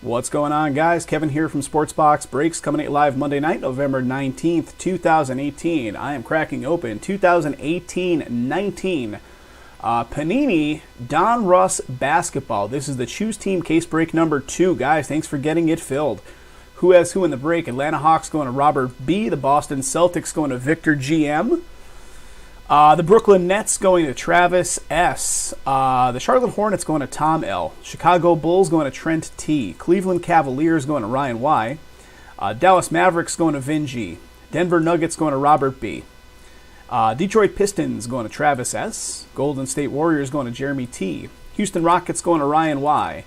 What's going on, guys? Kevin here from SportsBoxBreaks, coming at you live Monday night, November 19th, 2018. I am cracking open 2018-19 Panini Donruss basketball. This is the Choose Team case break number 2. Guys, thanks for getting it filled. Who has who in the break? Atlanta Hawks going to Robert B. The Boston Celtics going to Victor GM. The Brooklyn Nets going to Travis S. The Charlotte Hornets going to Tom L. Chicago Bulls going to Trent T. Cleveland Cavaliers going to Ryan Y. Dallas Mavericks going to Vin G. Denver Nuggets going to Robert B. Detroit Pistons going to Travis S. Golden State Warriors going to Jeremy T. Houston Rockets going to Ryan Y.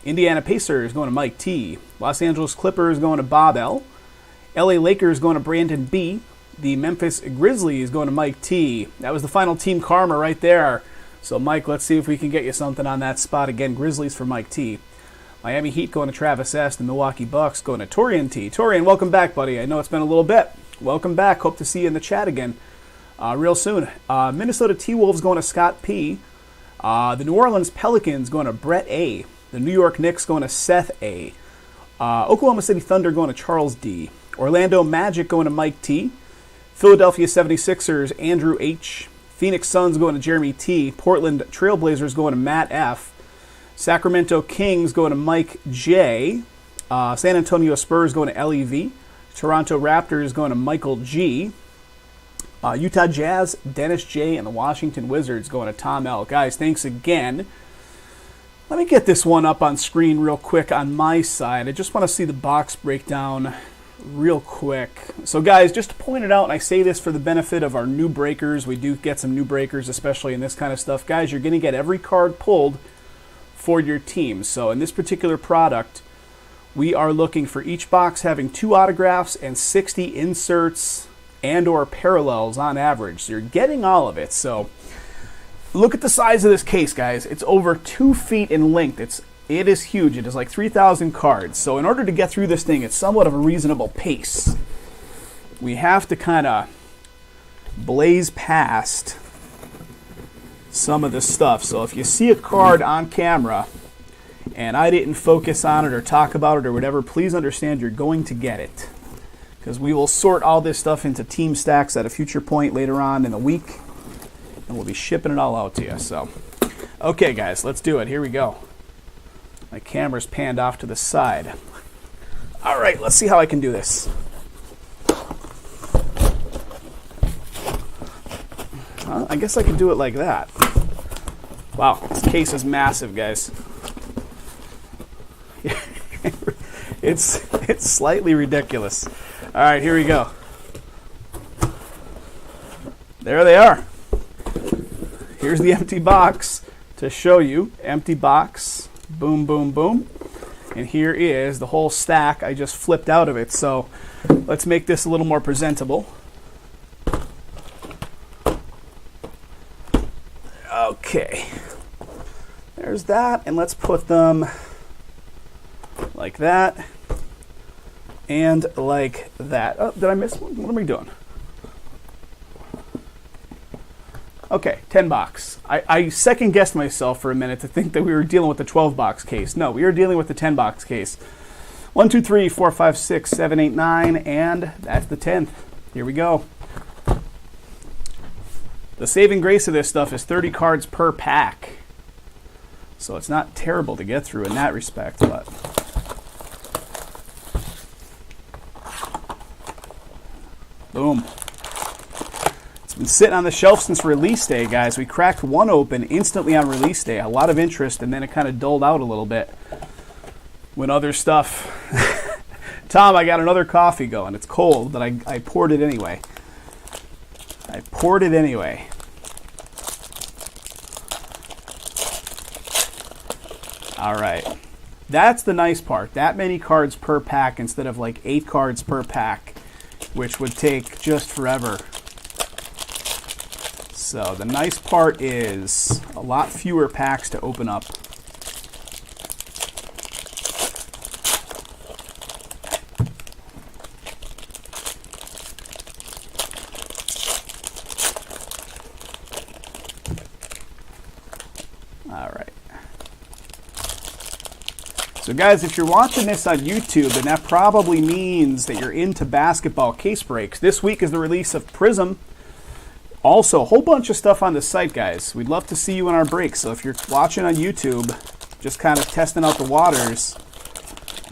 Indiana Pacers going to Mike T. Los Angeles Clippers going to Bob L. LA Lakers going to Brandon B. The Memphis Grizzlies going to Mike T. That was the final Team Karma right there. So, Mike, let's see if we can get you something on that spot. Again, Grizzlies for Mike T. Miami Heat going to Travis S. The Milwaukee Bucks going to Torian T. Torian, welcome back, buddy. I know it's been a little bit. Welcome back. Hope to see you in the chat again real soon. Minnesota T-Wolves going to Scott P. The New Orleans Pelicans going to Brett A. The New York Knicks going to Seth A. Oklahoma City Thunder going to Charles D. Orlando Magic going to Mike T. Philadelphia 76ers, Andrew H. Phoenix Suns going to Jeremy T. Portland Trailblazers going to Matt F. Sacramento Kings going to Mike J. San Antonio Spurs going to LEV. Toronto Raptors going to Michael G. Utah Jazz, Dennis J. And the Washington Wizards going to Tom L. Guys, thanks again. Let me get this one up on screen real quick on my side. I just want to see the box breakdown real quick. So guys, just to point it out, and I say this for the benefit of our new breakers, we do get some new breakers, especially in this kind of stuff. Guys, you're going to get every card pulled for your team. So in this particular product, we are looking for each box having 2 autographs and 60 inserts and or parallels on average. So you're getting all of it. So look at the size of this case, guys. It's over 2 feet in length. It is huge. It is like 3,000 cards. So in order to get through this thing at somewhat of a reasonable pace, we have to kind of blaze past some of this stuff. So if you see a card on camera and I didn't focus on it or talk about it or whatever, please understand you're going to get it, because we will sort all this stuff into team stacks at a future point later on in the week, and we'll be shipping it all out to you. So, okay, guys, let's do it. Here we go. My camera's panned off to the side. All right, let's see how I can do this. I guess I could do it like that. Wow, this case is massive, guys. It's slightly ridiculous. All right, here we go. There they are. Here's the empty box to show you. Empty box. Boom, boom, boom. And here is the whole stack. I just flipped out of it. So let's make this a little more presentable. Okay. There's that. And let's put them like that and like that. Oh, did I miss one? What am I doing? Okay, 10 box. I second guessed myself for a minute to think that we were dealing with the 12 box case. No, we are dealing with the 10 box case. 1, 2, 3, 4, 5, 6, 7, 8, 9, and that's the 10th. Here we go. The saving grace of this stuff is 30 cards per pack. So it's not terrible to get through in that respect, but boom. Been sitting on the shelf since release day, guys. We cracked one open instantly on release day. A lot of interest, and then it kind of dulled out a little bit when other stuff. Tom, I got another coffee going. It's cold, but I poured it anyway. I poured it anyway. All right. That's the nice part. That many cards per pack instead of like 8 cards per pack, which would take just forever. So the nice part is a lot fewer packs to open up. All right. So guys, if you're watching this on YouTube, then that probably means that you're into basketball case breaks. This week is the release of Prism. Also, a whole bunch of stuff on the site, guys. We'd love to see you in our breaks. So if you're watching on YouTube, just kind of testing out the waters,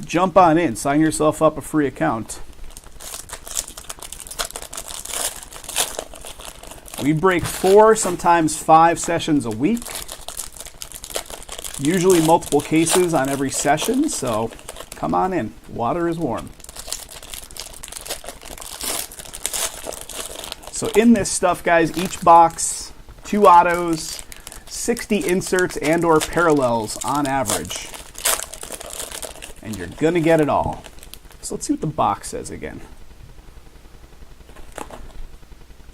jump on in. Sign yourself up a free account. We break 4, sometimes 5 sessions a week. Usually multiple cases on every session, so come on in. Water is warm. So in this stuff, guys, each box, 2 autos, 60 inserts and or parallels on average. And you're going to get it all. So let's see what the box says again.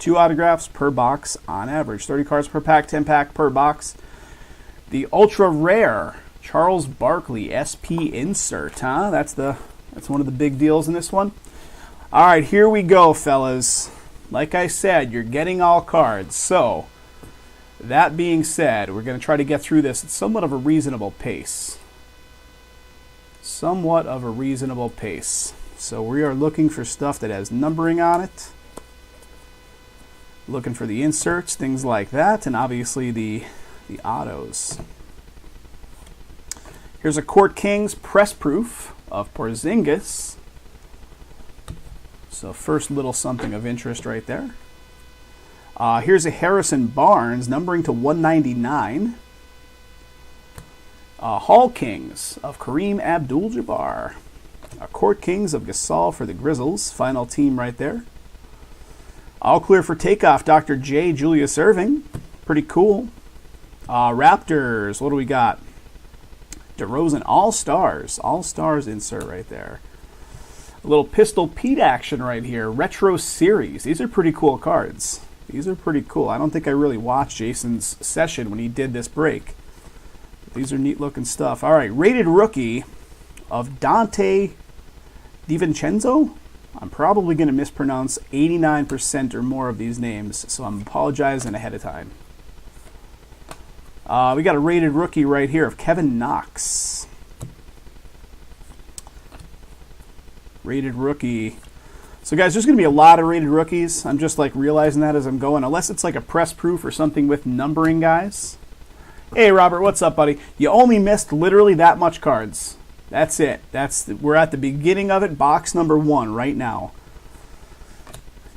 2 autographs per box on average. 30 cards per pack, 10 pack per box. The ultra rare Charles Barkley SP insert, huh? That's one of the big deals in this one. All right, here we go, fellas. Like I said, you're getting all cards. So, that being said, we're going to try to get through this at somewhat of a reasonable pace. Somewhat of a reasonable pace. So we are looking for stuff that has numbering on it. Looking for the inserts, things like that, and obviously the autos. Here's a Court Kings press proof of Porzingis. So first little something of interest right there. Here's a Harrison Barnes, numbering to 199. Hall Kings of Kareem Abdul-Jabbar. Court Kings of Gasol for the Grizzlies. Final team right there. All clear for takeoff, Dr. J. Julius Erving. Pretty cool. Raptors, what do we got? DeRozan, All-Stars. All-Stars insert right there. A little Pistol Pete action right here. Retro Series. These are pretty cool cards. These are pretty cool. I don't think I really watched Jason's session when he did this break. But these are neat looking stuff. All right, rated rookie of Dante DiVincenzo. I'm probably going to mispronounce 89% or more of these names, so I'm apologizing ahead of time. We got a rated rookie right here of Kevin Knox. Rated rookie. So guys, there's going to be a lot of rated rookies. I'm just like realizing that as I'm going, unless it's like a press proof or something with numbering, guys. Hey Robert, what's up, buddy? You only missed literally that much cards. That's it. We're at the beginning of it, box number 1 right now.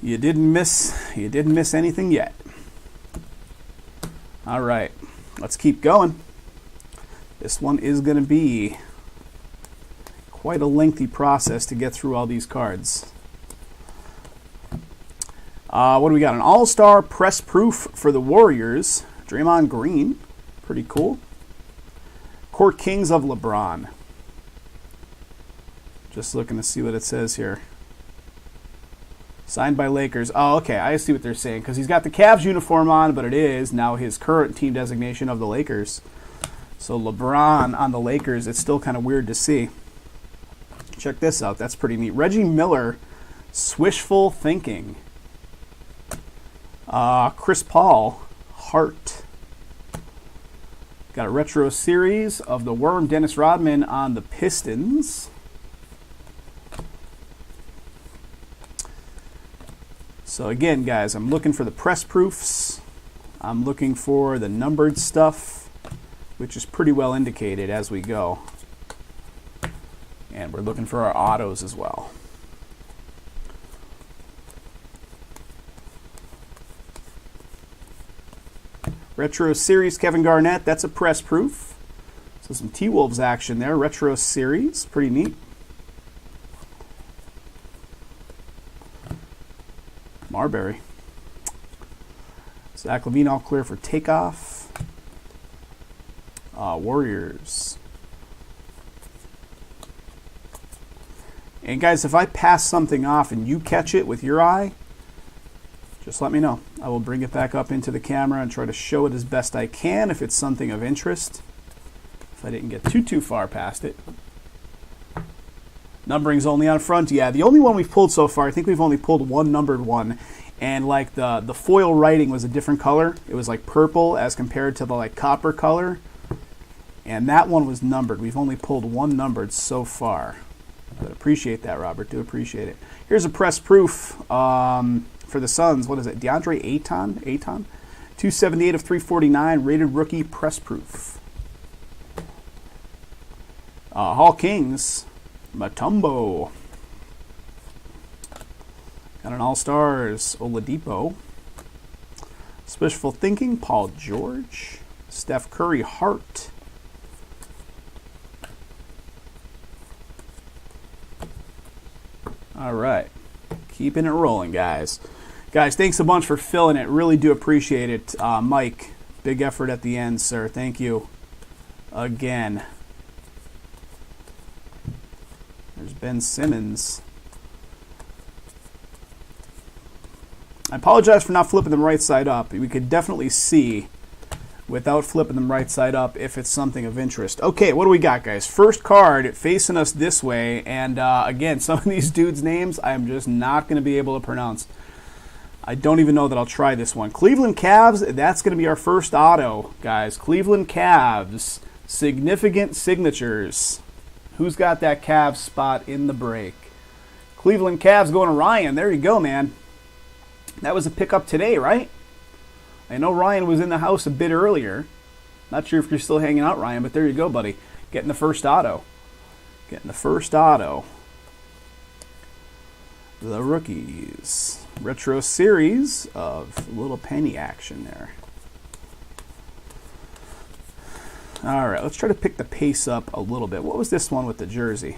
You didn't miss anything yet. All right, let's keep going. This one is going to be quite a lengthy process to get through all these cards. What do we got? An all-star press proof for the Warriors. Draymond Green. Pretty cool. Court Kings of LeBron. Just looking to see what it says here. Signed by Lakers. Oh, okay. I see what they're saying. Because he's got the Cavs uniform on, but it is now his current team designation of the Lakers. So LeBron on the Lakers, it's still kind of weird to see. Check this out. That's pretty neat. Reggie Miller, Swishful Thinking. Chris Paul, Heart. Got a retro series of the Worm, Dennis Rodman on the Pistons. So again, guys, I'm looking for the press proofs. I'm looking for the numbered stuff, which is pretty well indicated as we go. And we're looking for our autos as well. Retro Series, Kevin Garnett, that's a press proof. So some T-Wolves action there. Retro Series, pretty neat. Marbury. Zach LaVine, all clear for takeoff. Warriors. And guys, if I pass something off and you catch it with your eye, just let me know. I will bring it back up into the camera and try to show it as best I can if it's something of interest. If I didn't get too far past it. Numbering's only on front. Yeah, the only one we've pulled so far, I think we've only pulled one numbered one. And like the foil writing was a different color. It was like purple as compared to the like copper color. And that one was numbered. We've only pulled one numbered so far. But appreciate that, Robert. Do appreciate it. Here's a press proof for the Suns. What is it? DeAndre Ayton? 278 of 349. Rated rookie press proof. Hall Kings. Mutombo. Got an All-Stars. Oladipo. Wishful Thinking. Paul George. Steph Curry. Hart. All right. Keeping it rolling, guys. Guys, thanks a bunch for filling it. Really do appreciate it. Mike, big effort at the end, sir. Thank you again. There's Ben Simmons. I apologize for not flipping them right side up. We could definitely see without flipping them right side up if it's something of interest. Okay, what do we got, guys? First card facing us this way. And again, some of these dudes' names I'm just not going to be able to pronounce. I don't even know that I'll try this one. Cleveland Cavs, that's going to be our first auto, guys. Cleveland Cavs, significant signatures. Who's got that Cavs spot in the break? Cleveland Cavs going to Ryan. There you go, man. That was a pickup today, right? I know Ryan was in the house a bit earlier. Not sure if you're still hanging out, Ryan, but there you go, buddy. Getting the first auto. Getting the first auto. The rookies. Retro series of little penny action there. All right, let's try to pick the pace up a little bit. What was this one with the jersey?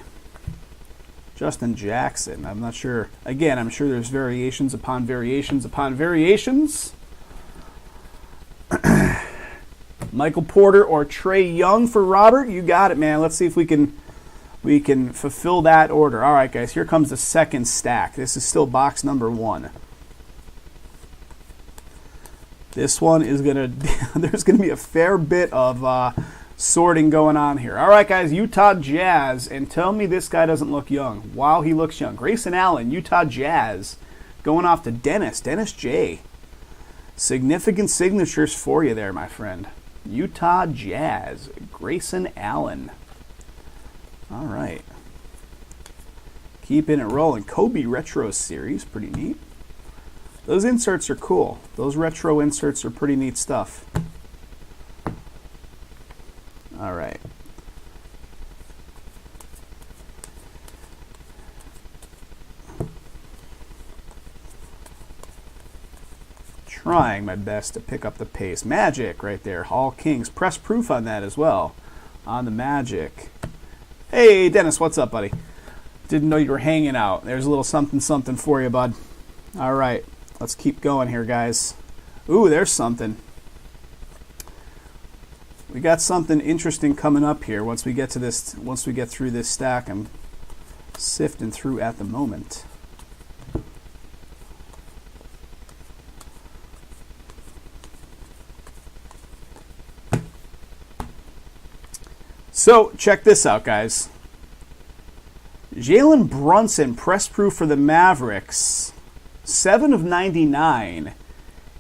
Justin Jackson. I'm not sure. Again, I'm sure there's variations upon variations upon variations. Michael Porter or Trae Young for Robert. You got it, man. Let's see if we can fulfill that order. All right, guys. Here comes the second stack. This is still box number 1. This one is gonna. There's gonna be a fair bit of sorting going on here. All right, guys. Utah Jazz, and tell me this guy doesn't look young. Wow, he looks young. Grayson Allen, Utah Jazz, going off to Dennis J. Significant signatures for you there, my friend. Utah Jazz, Grayson Allen. All right. Keeping it rolling. Kobe Retro Series, pretty neat. Those inserts are cool. Those retro inserts are pretty neat stuff. All right. Trying my best to pick up the pace. Magic right there. Hall Kings. Press proof on that as well. On the Magic. Hey, Dennis, what's up, buddy? Didn't know you were hanging out. There's a little something for you, bud. All right. Let's keep going here, guys. Ooh, there's something. We got something interesting coming up here once we get to this. Once we get through this stack, I'm sifting through at the moment. So, check this out, guys. Jalen Brunson, press proof for the Mavericks. 7 of 99.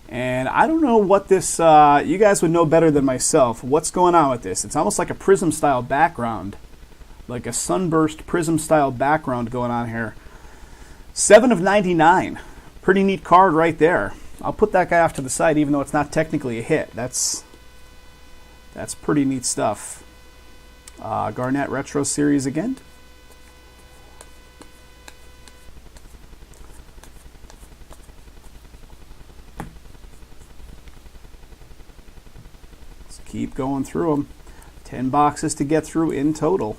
And I don't know what this, you guys would know better than myself. What's going on with this? It's almost like a prism-style background. Like a sunburst prism-style background going on here. 7 of 99. Pretty neat card right there. I'll put that guy off to the side even though it's not technically a hit. That's pretty neat stuff. Garnett Retro Series again. Let's keep going through them. 10 boxes to get through in total.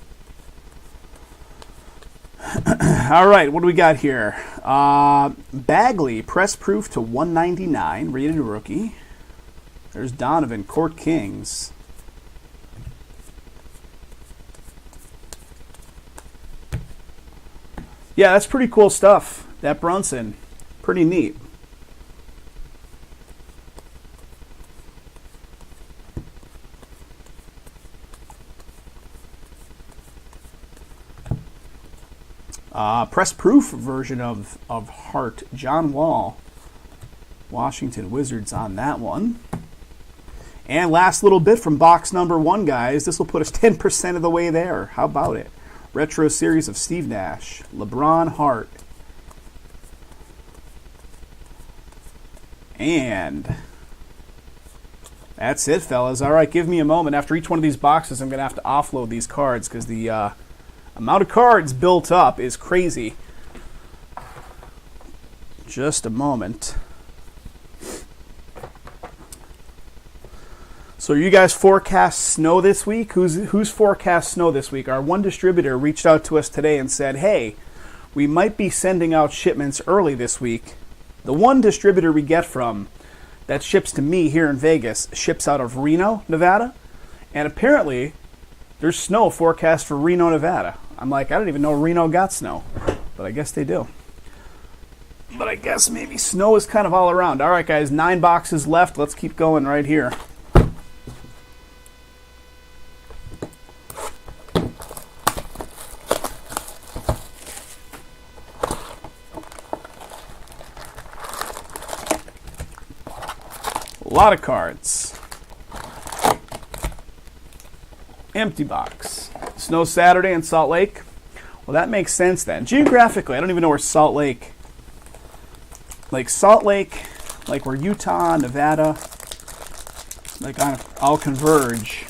All right, what do we got here? Bagley, press proof to 199, rated rookie. There's Donovan, Court Kings. Yeah, that's pretty cool stuff. That Brunson, pretty neat. Press proof version of Hart, John Wall, Washington Wizards on that one. And last little bit from box number 1, guys. This will put us 10% of the way there. How about it? Retro series of Steve Nash, LeBron Hart, and that's it, fellas. All right, give me a moment. After each one of these boxes, I'm going to have to offload these cards because the amount of cards built up is crazy. Just a moment. So you guys forecast snow this week? Who's forecast snow this week? Our one distributor reached out to us today and said, hey, we might be sending out shipments early this week. The one distributor we get from that ships to me here in Vegas ships out of Reno, Nevada. And apparently there's snow forecast for Reno, Nevada. I'm like, I don't even know Reno got snow. But I guess they do. But I guess maybe snow is kind of all around. All right, guys, 9 boxes left. Let's keep going right here. A lot of cards. Empty box. Snow Saturday in Salt Lake. Well, that makes sense then. Geographically, I don't even know where Salt Lake. Like Salt Lake, like where Utah, Nevada, like all converge.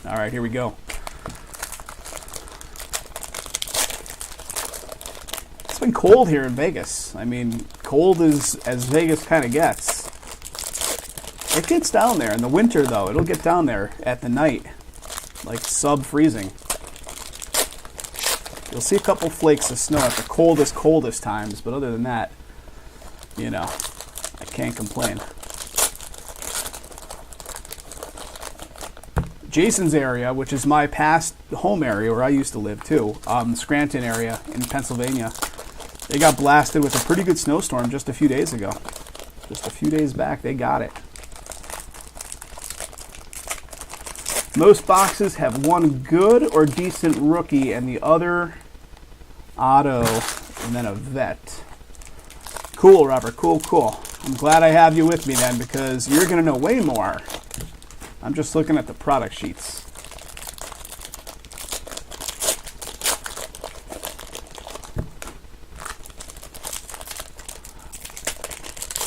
All right, here we go. It's been cold here in Vegas. I mean, cold as Vegas kind of gets. It gets down there in the winter, though. It'll get down there at the night, like sub-freezing. You'll see a couple flakes of snow at the coldest times, but other than that, you know, I can't complain. Jason's area, which is my past home area where I used to live too, Scranton area in Pennsylvania, they got blasted with a pretty good snowstorm just a few days ago. Just a few days back, they got it. Most boxes have one good or decent rookie and the other auto and then a vet. Cool, Robert. Cool. I'm glad I have you with me then because you're going to know way more. I'm just looking at the product sheets.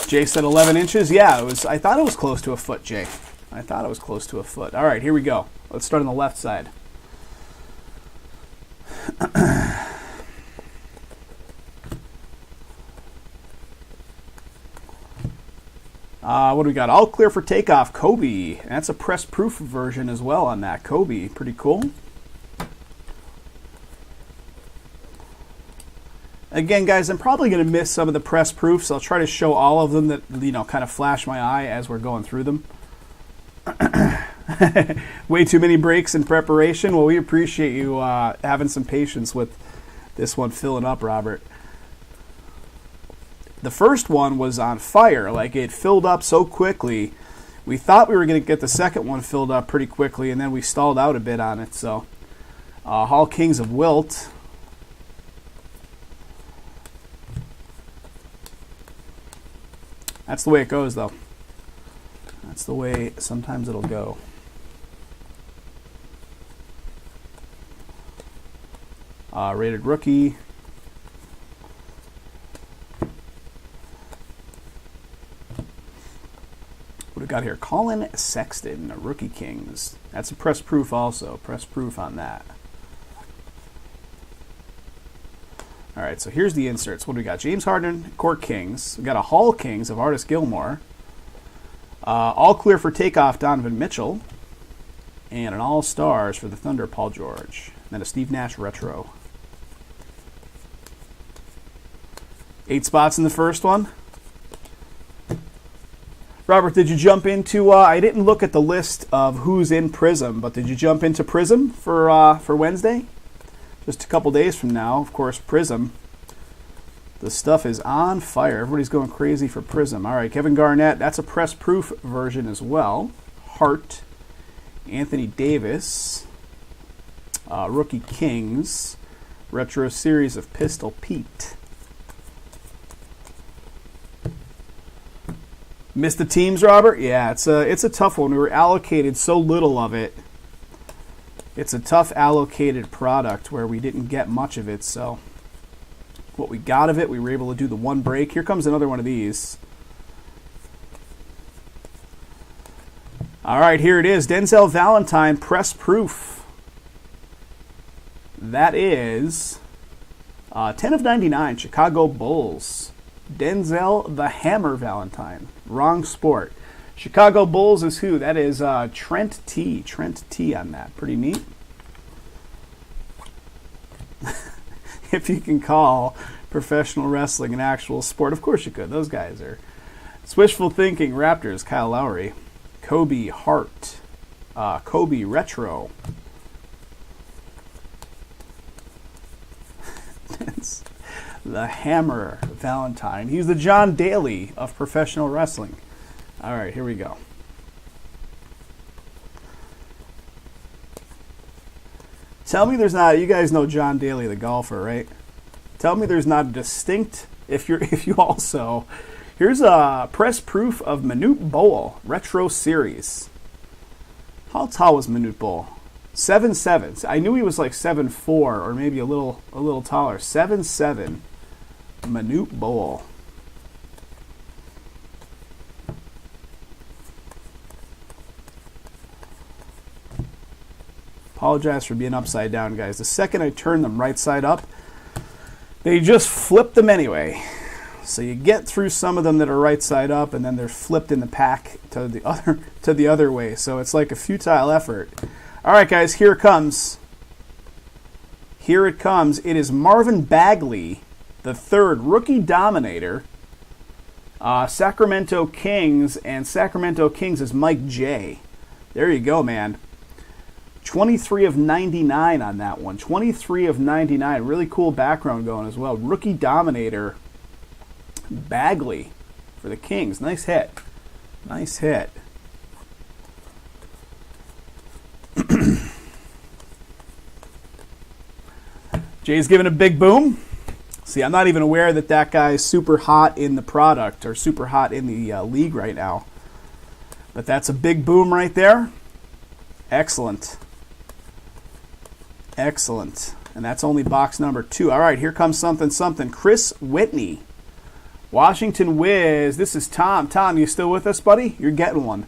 Jay said 11 inches. Yeah, it was. I thought it was close to a foot, Jay. I thought it was close to a foot. All right, here we go. Let's start on the left side. What do we got? All clear for takeoff. Kobe. And that's a press proof version as well on that. Kobe. Pretty cool. Again, guys, I'm probably going to miss some of the press proofs. I'll try to show all of them that, you know, kind of flash my eye as we're going through them. Way too many breaks in preparation. Well, we appreciate you having some patience with this one filling up, Robert. The first one was on fire. Like, it filled up so quickly. We thought we were going to get the second one filled up pretty quickly, and then we stalled out a bit on it. So, Hall Kings of Wilt. That's the way it goes, though. That's the way sometimes it'll go. Rated rookie. What do we got here? Colin Sexton, Rookie Kings. That's a press proof also. Press proof on that. All right, so here's the inserts. What do we got? James Harden, Court Kings. We got a Hall Kings of Artis Gilmore. All clear for takeoff, Donovan Mitchell. And an All Stars for the Thunder, Paul George. And then a Steve Nash retro. 8 spots in the first one. Robert, did you jump into, I didn't look at the list of who's in Prism, but did you jump into Prism for Wednesday? Just a couple days from now, of course, Prism. The stuff is on fire. Everybody's going crazy for Prism. All right, Kevin Garnett, that's a press proof version as well. Hart, Anthony Davis, Rookie Kings, retro series of Pistol Pete. Missed the teams, Robert? Yeah, it's a tough one. We were allocated so little of it. It's a tough allocated product where we didn't get much of it, so what we got of it, we were able to do the one break. Here comes another one of these. All right, here it is. Denzel Valentine, press proof. That is 10 of 99, Chicago Bulls. Denzel the Hammer Valentine. Wrong sport. Chicago Bulls is who? That is Trent T. Trent T on that. Pretty neat. If you can call professional wrestling an actual sport, of course you could. Those guys are. Wishful thinking. Raptors, Kyle Lowry. Kobe Hart. Kobe Retro. The Hammer Valentine. He's the John Daly of professional wrestling. All right, here we go. Tell me there's not, you guys know John Daly, the golfer, right? Tell me there's not a distinct, if you also, here's a press proof of Manute Bol, Retro Series. How tall was Manute Bol? 7'7". I knew he was like 7'4", or maybe a little taller. 7'7", Manute Bol. Apologize for being upside down, guys. The second I turn them right side up, they just flip them anyway. So you get through some of them that are right side up, and then they're flipped in the pack to the other way. So it's like a futile effort. All right, guys, here it comes. Here it comes. It is Marvin Bagley, the third rookie dominator. Sacramento Kings, and Sacramento Kings is Mike J. There you go, man. 23 of 99 on that one. 23 of 99. Really cool background going as well. Rookie dominator Bagley for the Kings. Nice hit. Nice hit. Jay's giving a big boom. See, I'm not even aware that guy's super hot in the product or super hot in the league right now. But that's a big boom right there. Excellent. Excellent. And that's only box number 2. All right, here comes something. Chris Whitney. Washington Wiz. This is Tom. Tom, you still with us, buddy? You're getting one.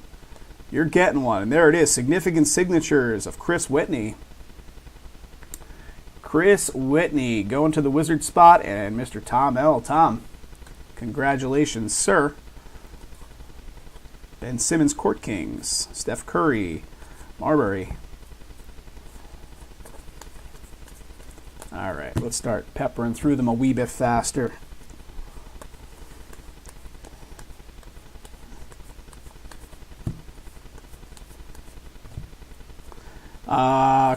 You're getting one. And there it is. Significant signatures of Chris Whitney. Chris Whitney going to the wizard spot, and Mr. Tom L. Tom, congratulations, sir. Ben Simmons, Court Kings. Steph Curry, Marbury. All right, let's start peppering through them a wee bit faster.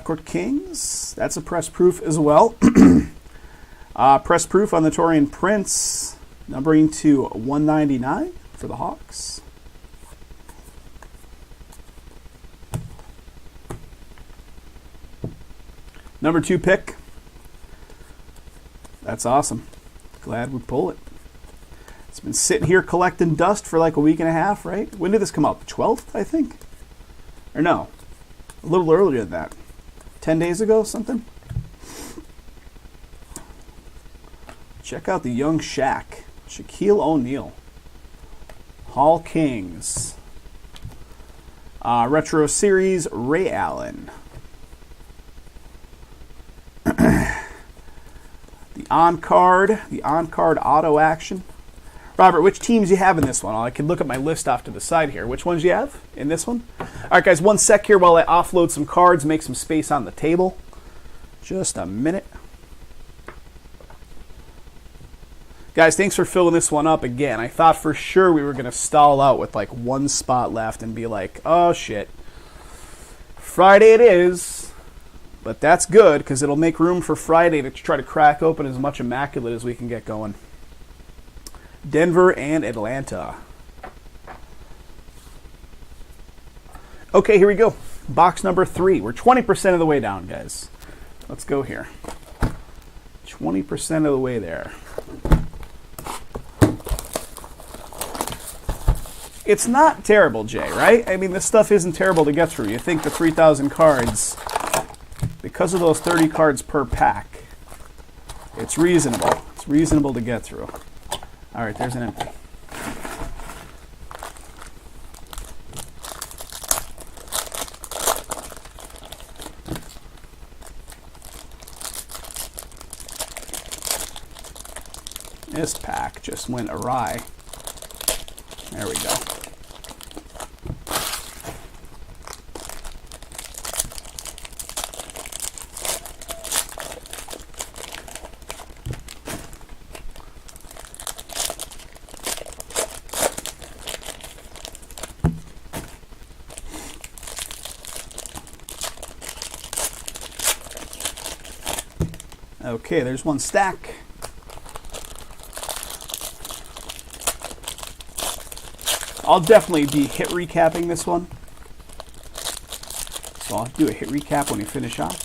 Court Kings, that's a press proof as well. Press proof on the Taurean Prince, numbering to 199 for the Hawks. Number 2 pick. That's awesome. Glad we pull it. It's been sitting here collecting dust for like a week and a half, right? When did this come out? The 12th, I think? Or no, a little earlier than that. 10 days ago, something? Check out the young Shaq. Shaquille O'Neal. Hall Kings. Retro Series, Ray Allen. The on-card auto action. Robert, which teams you have in this one? I can look at my list off to the side here. Which ones you have in this one? All right, guys, one sec here while I offload some cards, make some space on the table. Just a minute. Guys, thanks for filling this one up again. I thought for sure we were going to stall out with like one spot left and be like, oh, shit. Friday it is. But that's good because it'll make room for Friday to try to crack open as much Immaculate as we can get going. Denver and Atlanta. Okay, here we go. Box number 3. We're 20% of the way down, guys. Let's go here. 20% of the way there. It's not terrible, Jay, right? I mean, this stuff isn't terrible to get through. You think the 3,000 cards, because of those 30 cards per pack, it's reasonable. It's reasonable to get through. All right, there's an empty. This pack just went awry. There we go. Okay, there's one stack. I'll definitely be hit recapping this one. So I'll do a hit recap when we finish off.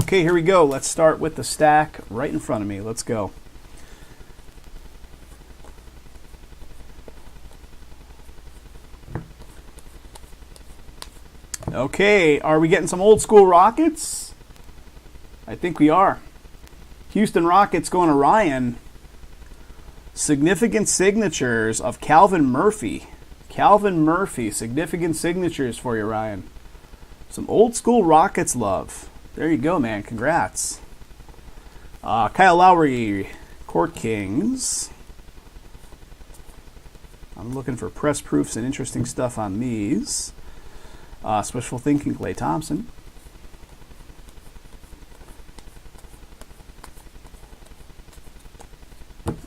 Okay, here we go. Let's start with the stack right in front of me. Let's go. Okay, are we getting some old school Rockets? I think we are. Houston Rockets going to Ryan. Significant signatures of Calvin Murphy. Calvin Murphy, significant signatures for you, Ryan. Some old school Rockets love. There you go, man. Congrats. Kyle Lowry, Court Kings. I'm looking for press proofs and interesting stuff on these. Special Thinking, Klay Thompson.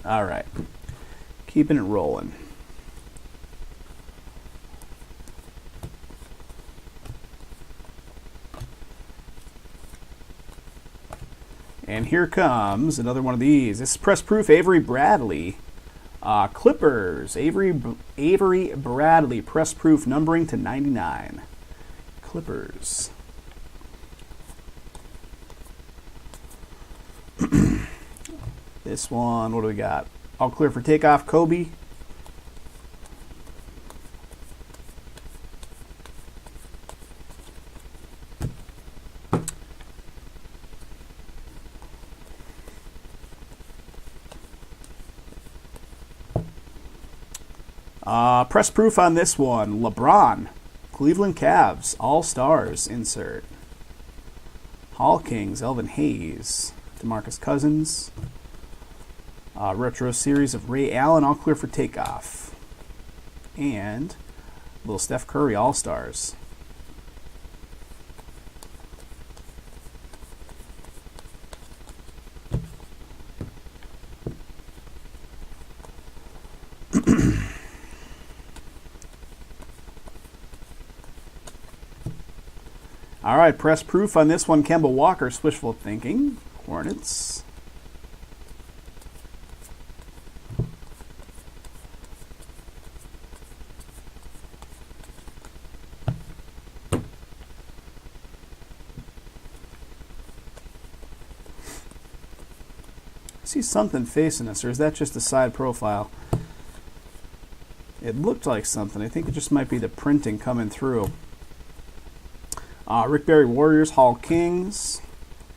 All right. Keeping it rolling. And here comes another one of these. This is press proof Avery Bradley. Clippers. Avery Bradley. Press proof numbering to 99. Clippers. This one, what do we got? All clear for takeoff, Kobe. Press proof on this one. LeBron. Cleveland Cavs. All-Stars insert. Hall Kings. Elvin Hayes. DeMarcus Cousins. Retro series of Ray Allen. All clear for takeoff. And little Steph Curry All-Stars. All right, press proof on this one. Kemba Walker, Wishful Thinking, Hornets. I see something facing us, or is that just a side profile? It looked like something. I think it just might be the printing coming through. Rick Barry Warriors, Hall Kings,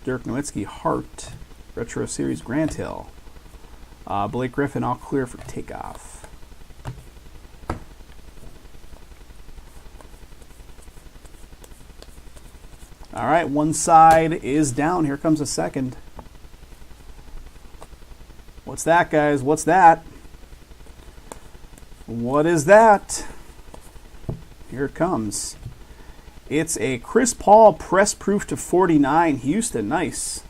Dirk Nowitzki Hart, Retro Series Grant Hill, Blake Griffin all clear for takeoff. All right, one side is down. Here comes a second. What's that, guys? What's that? What is that? Here it comes. It's a Chris Paul press proof to 49, Houston. Nice.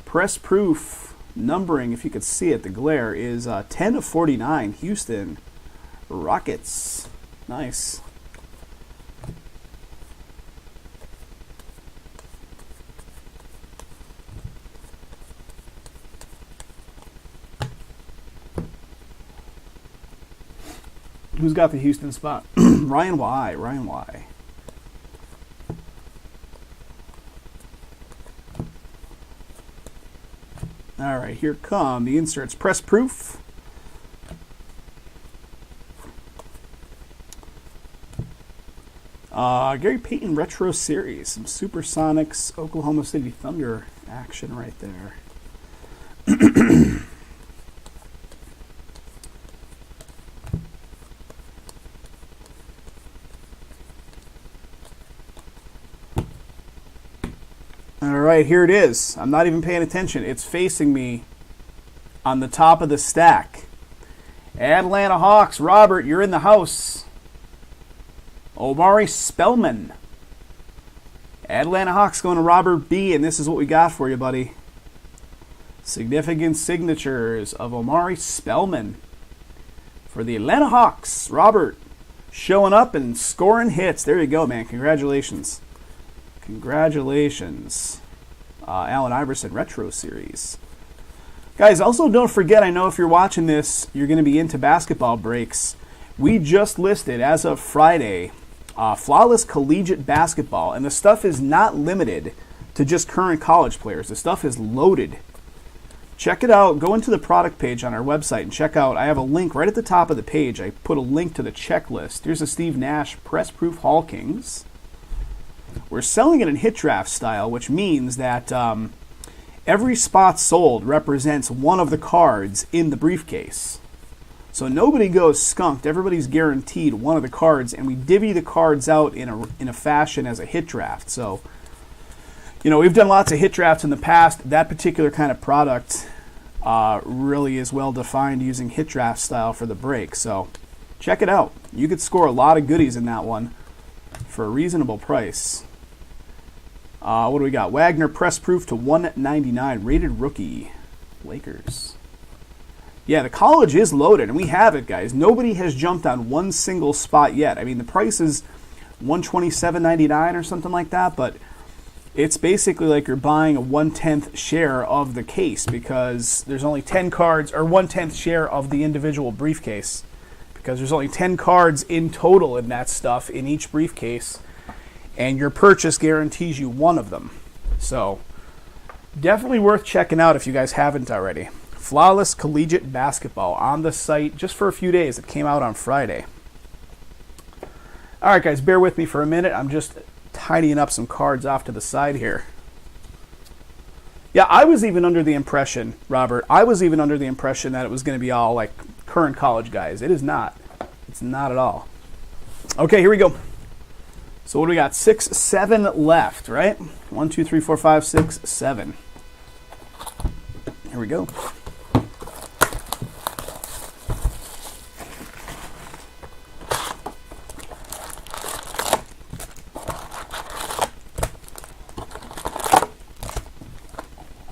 Press proof numbering, if you could see it, the glare is 10 of 49, Houston Rockets. Nice. Who's got the Houston spot? Ryan Y. Ryan Y. All right, here come the inserts. Press proof. Gary Payton Retro Series. Some Supersonics Oklahoma City Thunder action right there. All right, here it is. I'm not even paying attention. It's facing me on the top of the stack. Atlanta Hawks. Robert, you're in the house. Omari Spellman. Atlanta Hawks going to Robert B, and this is what we got for you, buddy. Significant signatures of Omari Spellman for the Atlanta Hawks. Robert showing up and scoring hits. There you go, man. Congratulations. Congratulations. Allen Iverson Retro Series. Guys, also don't forget, I know if you're watching this, you're going to be into basketball breaks. We just listed, as of Friday, Flawless Collegiate Basketball, and the stuff is not limited to just current college players. The stuff is loaded. Check it out. Go into the product page on our website and check out. I have a link right at the top of the page. I put a link to the checklist. Here's a Steve Nash Press Proof Hall Kings. We're selling it in hit draft style, which means that every spot sold represents one of the cards in the briefcase. So nobody goes skunked. Everybody's guaranteed one of the cards, and we divvy the cards out in a fashion as a hit draft. So, you know, we've done lots of hit drafts in the past. That particular kind of product really is well defined using hit draft style for the break. So check it out. You could score a lot of goodies in that one for a reasonable price. What do we got? Wagner Press Proof to 199. Rated rookie. Lakers. Yeah, the college is loaded, and we have it, guys. Nobody has jumped on one single spot yet. I mean, the price is $127.99 or something like that, but it's basically like you're buying a 1/10 share of the case because there's only 10 cards, or 1/10 share of the individual briefcase because there's only 10 cards in total in that stuff in each briefcase, and your purchase guarantees you one of them. So definitely worth checking out if you guys haven't already. Flawless Collegiate Basketball on the site just for a few days. It came out on Friday. All right, guys, bear with me for a minute. I'm just tidying up some cards off to the side here. Yeah, I was even under the impression, Robert, that it was going to be all like current college guys. It is not. It's not at all. Okay, here we go. So what do we got? 6, 7 left, right? 1, 2, 3, 4, 5, 6, 7. Here we go.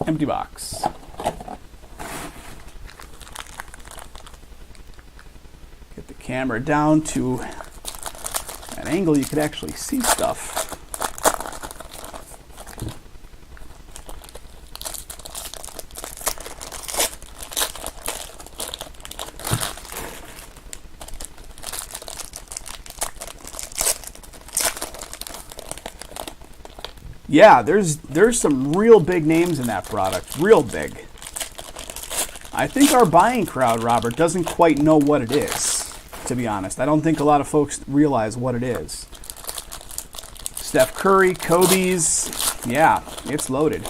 Empty box. Get the camera down to an angle you could actually see stuff. Yeah, there's some real big names in that product. Real big. I think our buying crowd, Robert, doesn't quite know what it is, to be honest. I don't think a lot of folks realize what it is. Steph Curry, Kobe's. Yeah, it's loaded.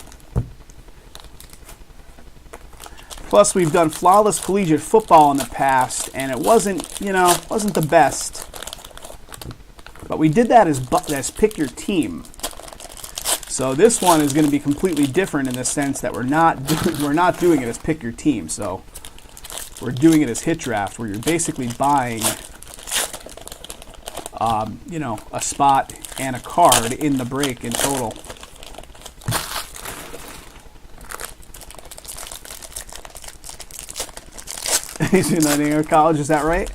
Plus, we've done Flawless Collegiate Football in the past, and it wasn't the best. But we did that as pick your team. So this one is going to be completely different in the sense that we're not doing it as pick your team. So we're doing it as hit draft, where you're basically buying, a spot and a card in the break in total. He's in New York College, is that right?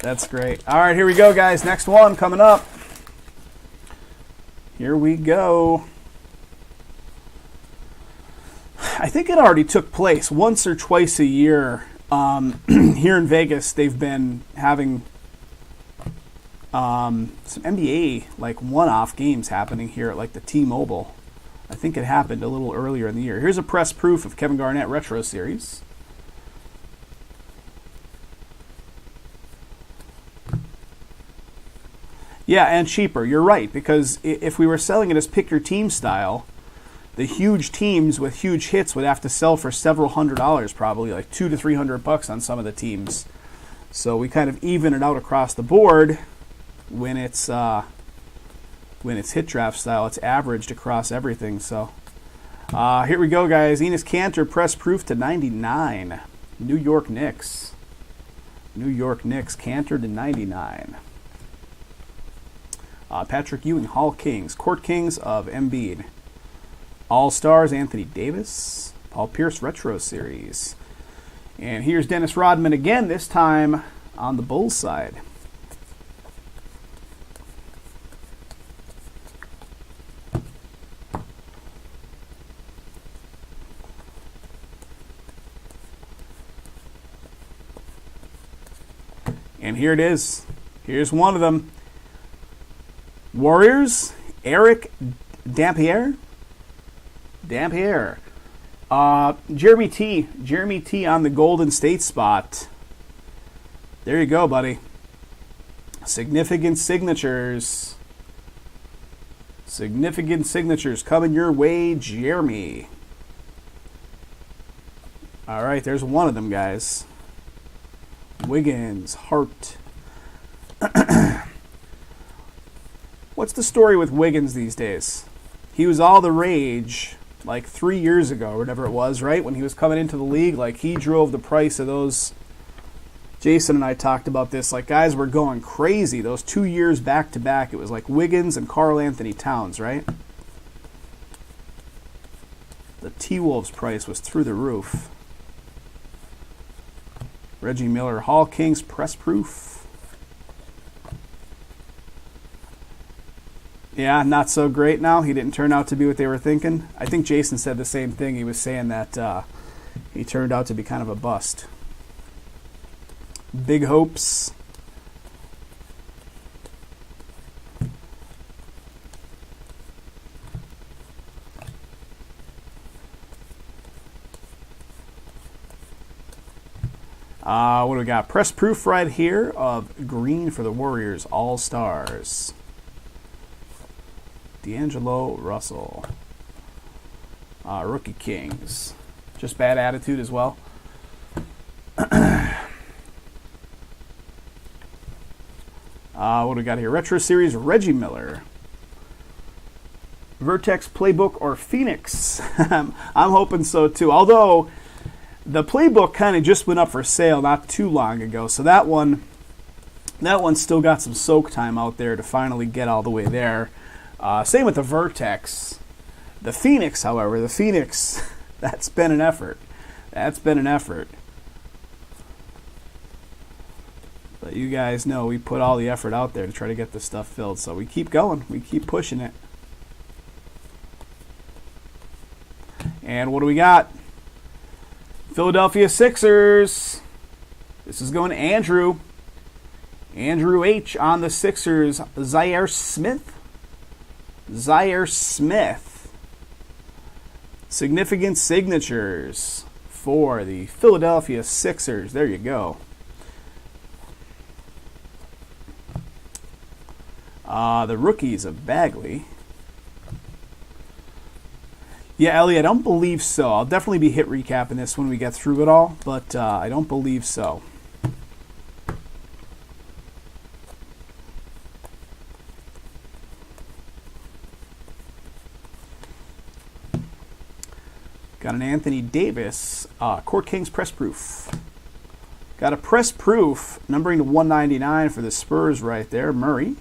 That's great. All right, here we go, guys. Next one coming up. Here we go. I think it already took place once or twice a year here in Vegas. They've been having some NBA like one-off games happening here at like the T-Mobile. I think it happened a little earlier in the year. Here's a press proof of Kevin Garnett Retro Series. Yeah, and cheaper. You're right, because if we were selling it as pick your team style, the huge teams with huge hits would have to sell for several $100s, probably like $200 to $300 on some of the teams. So we kind of even it out across the board when it's hit draft style. It's averaged across everything. So here we go, guys. Enes Kanter press proof to 99. New York Knicks. New York Knicks. Kanter to 99. Patrick Ewing, Hall Kings. Court Kings of Embiid. All-Stars, Anthony Davis. Paul Pierce Retro Series. And here's Dennis Rodman again, this time on the Bulls side. And here it is. Here's one of them. Warriors, Eric Dampier. Jeremy T on the Golden State spot. There you go, buddy. Significant signatures. Significant signatures coming your way, Jeremy. All right, there's one of them, guys. Wiggins, Hart. What's the story with Wiggins these days? He was all the rage like 3 years ago or whatever it was, right? When he was coming into the league, like he drove the price of those. Jason and I talked about this. Like guys were going crazy those 2 years back to back. It was like Wiggins and Karl Anthony Towns, right? The T-Wolves price was through the roof. Reggie Miller, Hall Kings press proof. Yeah, not so great now. He didn't turn out to be what they were thinking. I think Jason said the same thing. He was saying that he turned out to be kind of a bust. Big hopes. What do we got? Press proof right here of green for the Warriors All-Stars. D'Angelo Russell. Rookie Kings. Just bad attitude as well. What do we got here? Retro Series Reggie Miller. Vertex Playbook or Phoenix. I'm hoping so too. Although the Playbook kind of just went up for sale not too long ago. So that one still got some soak time out there to finally get all the way there. Same with the Vertex. The Phoenix, however, that's been an effort. That's been an effort. But you guys know we put all the effort out there to try to get this stuff filled. So we keep going. We keep pushing it. And what do we got? Philadelphia Sixers. This is going to Andrew. Andrew H. on the Sixers. Zaire Smith. Significant signatures for the Philadelphia Sixers. There you go. The rookies of Bagley. Yeah, Ellie, I don't believe so. I'll definitely be hit recapping this when we get through it all, but I don't believe so. Got an Anthony Davis, Court Kings press proof. Got a press proof, numbering to 199 for the Spurs right there, Murray.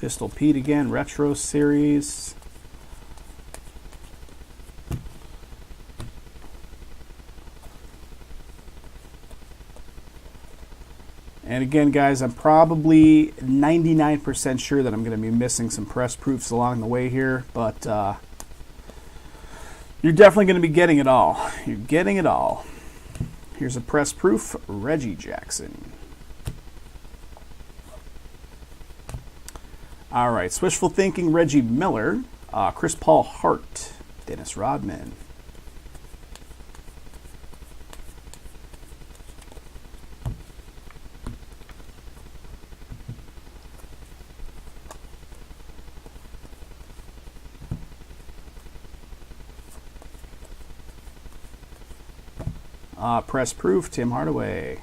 Pistol Pete again, Retro Series. And again, guys, I'm probably 99% sure that I'm going to be missing some press proofs along the way here, but you're definitely going to be getting it all. You're getting it all. Here's a press proof, Reggie Jackson. All right, Swishful Thinking, Reggie Miller, Chris Paul Hart, Dennis Rodman. Press Proof, Tim Hardaway.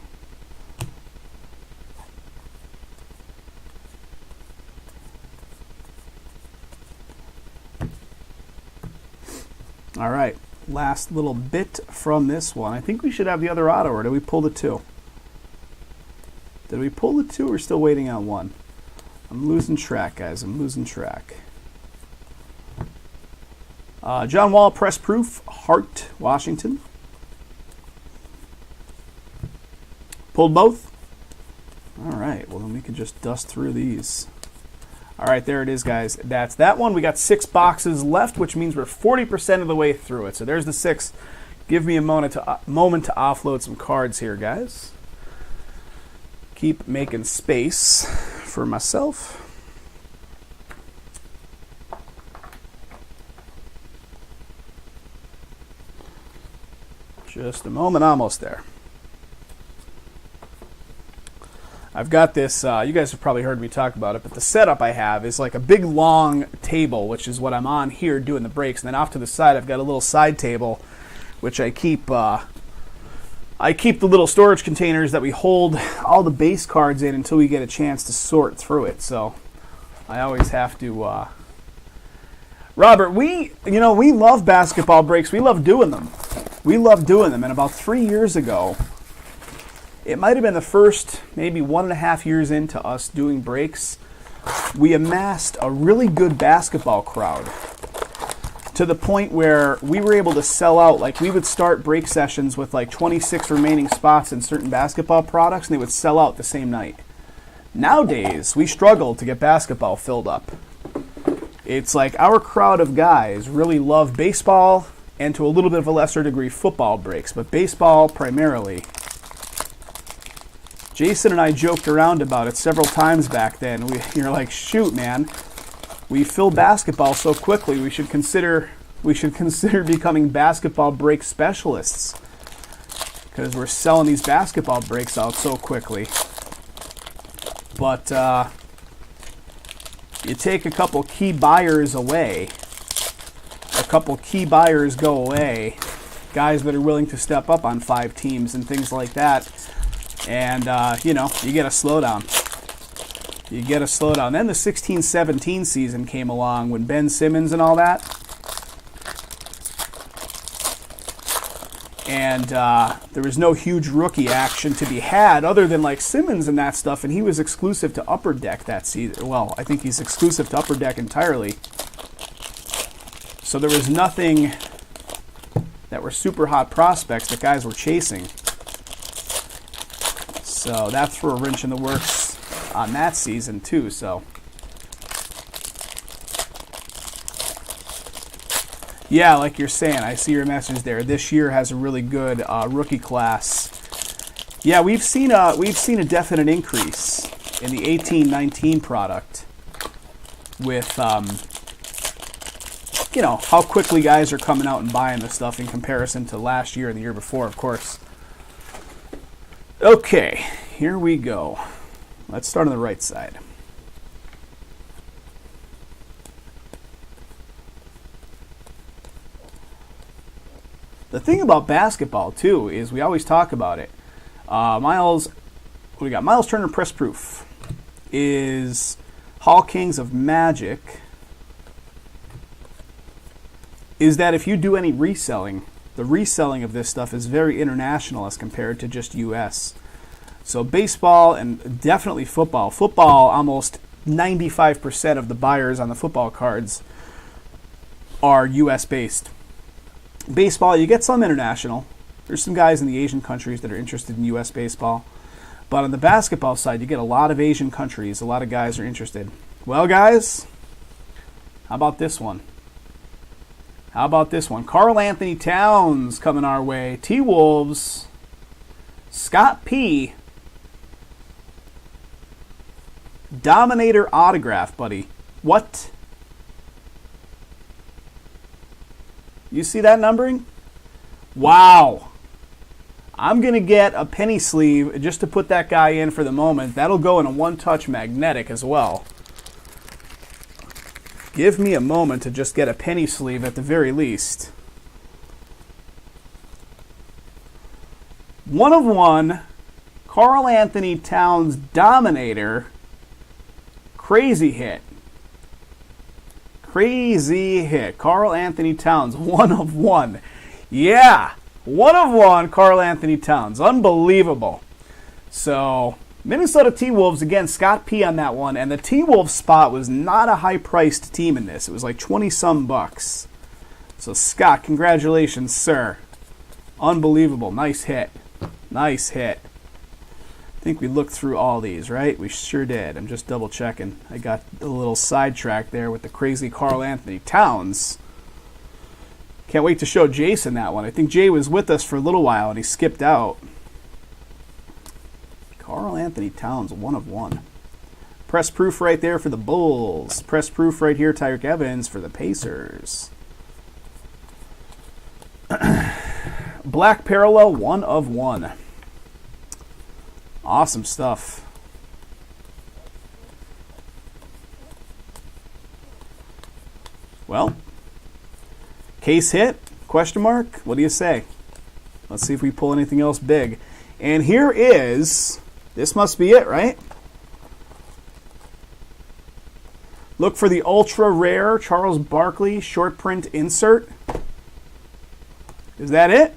All right, last little bit from this one. I think we should have the other auto, or did we pull the two? Did we pull the two, or we're still waiting on one? I'm losing track, guys. I'm losing track. John Wall, Press Proof, Hart, Washington. Pulled both? All right, well then we can just dust through these. All right, there it is, guys. That's that one. We got 6 boxes left, which means we're 40% of the way through it. So there's the 6. Give me a moment to offload some cards here, guys. Keep making space for myself. Just a moment, almost there. I've got this, you guys have probably heard me talk about it, but the setup I have is like a big long table, which is what I'm on here doing the breaks. And then off to the side, I've got a little side table, which I keep the little storage containers that we hold all the base cards in until we get a chance to sort through it. So I always have to, Robert, we love basketball breaks. We love doing them. And about 3 years ago, it might have been the first maybe 1.5 years into us doing breaks, we amassed a really good basketball crowd to the point where we were able to sell out. Like, we would start break sessions with like 26 remaining spots in certain basketball products, and they would sell out the same night. Nowadays, we struggle to get basketball filled up. It's like our crowd of guys really love baseball and to a little bit of a lesser degree football breaks, but baseball primarily. Jason and I joked around about it several times back then. You're like, shoot, man, we fill basketball so quickly. We should consider becoming basketball break specialists because we're selling these basketball breaks out so quickly. But you take a couple key buyers away, a couple key buyers go away, guys that are willing to step up on 5 teams and things like that. And, you get a slowdown. Then the 16-17 season came along when Ben Simmons and all that. And there was no huge rookie action to be had other than like Simmons and that stuff. And he was exclusive to Upper Deck that season. Well, I think he's exclusive to Upper Deck entirely. So there was nothing that were super hot prospects that guys were chasing. So that threw a wrench in the works on that season too. So yeah, like you're saying, I see your message there. This year has a really good rookie class. Yeah, we've seen a definite increase in the 18-19 product with how quickly guys are coming out and buying the stuff in comparison to last year and the year before, of course. Okay, here we go. Let's start on the right side. The thing about basketball, too, is we always talk about it. Miles Turner Press Proof is Hall Kings of Magic. Is that if you do any reselling, the reselling of this stuff is very international as compared to just U.S. So baseball and definitely football. Football, almost 95% of the buyers on the football cards are U.S. based. Baseball, you get some international. There's some guys in the Asian countries that are interested in U.S. baseball. But on the basketball side, you get a lot of Asian countries. A lot of guys are interested. Well, guys, how about this one? Karl Anthony Towns coming our way. T-Wolves. Scott P. Dominator autograph, buddy. What? You see that numbering? Wow. I'm going to get a penny sleeve just to put that guy in for the moment. That'll go in a one-touch magnetic as well. Give me a moment to just get a penny sleeve at the very least. 1/1, Karl Anthony Towns Dominator. Crazy hit. Crazy hit. Karl Anthony Towns, 1/1. Yeah, 1/1, Karl Anthony Towns. Unbelievable. So, Minnesota T-Wolves, again, Scott P on that one. And the T-Wolves spot was not a high-priced team in this. It was like 20-some bucks. So, Scott, congratulations, sir. Unbelievable. Nice hit. Nice hit. I think we looked through all these, right? We sure did. I'm just double checking. I got a little sidetracked there with the crazy Karl Anthony Towns. Can't wait to show Jason that one. I think Jay was with us for a little while and he skipped out. Karl Anthony Towns, 1/1. Press proof right there for the Bulls. Press proof right here, Tyreek Evans for the Pacers. Black Parallel, 1/1. Awesome stuff. Well, case hit? Question mark? What do you say? Let's see if we pull anything else big. And here is, this must be it, right? Look for the ultra rare Charles Barkley short print insert. Is that it?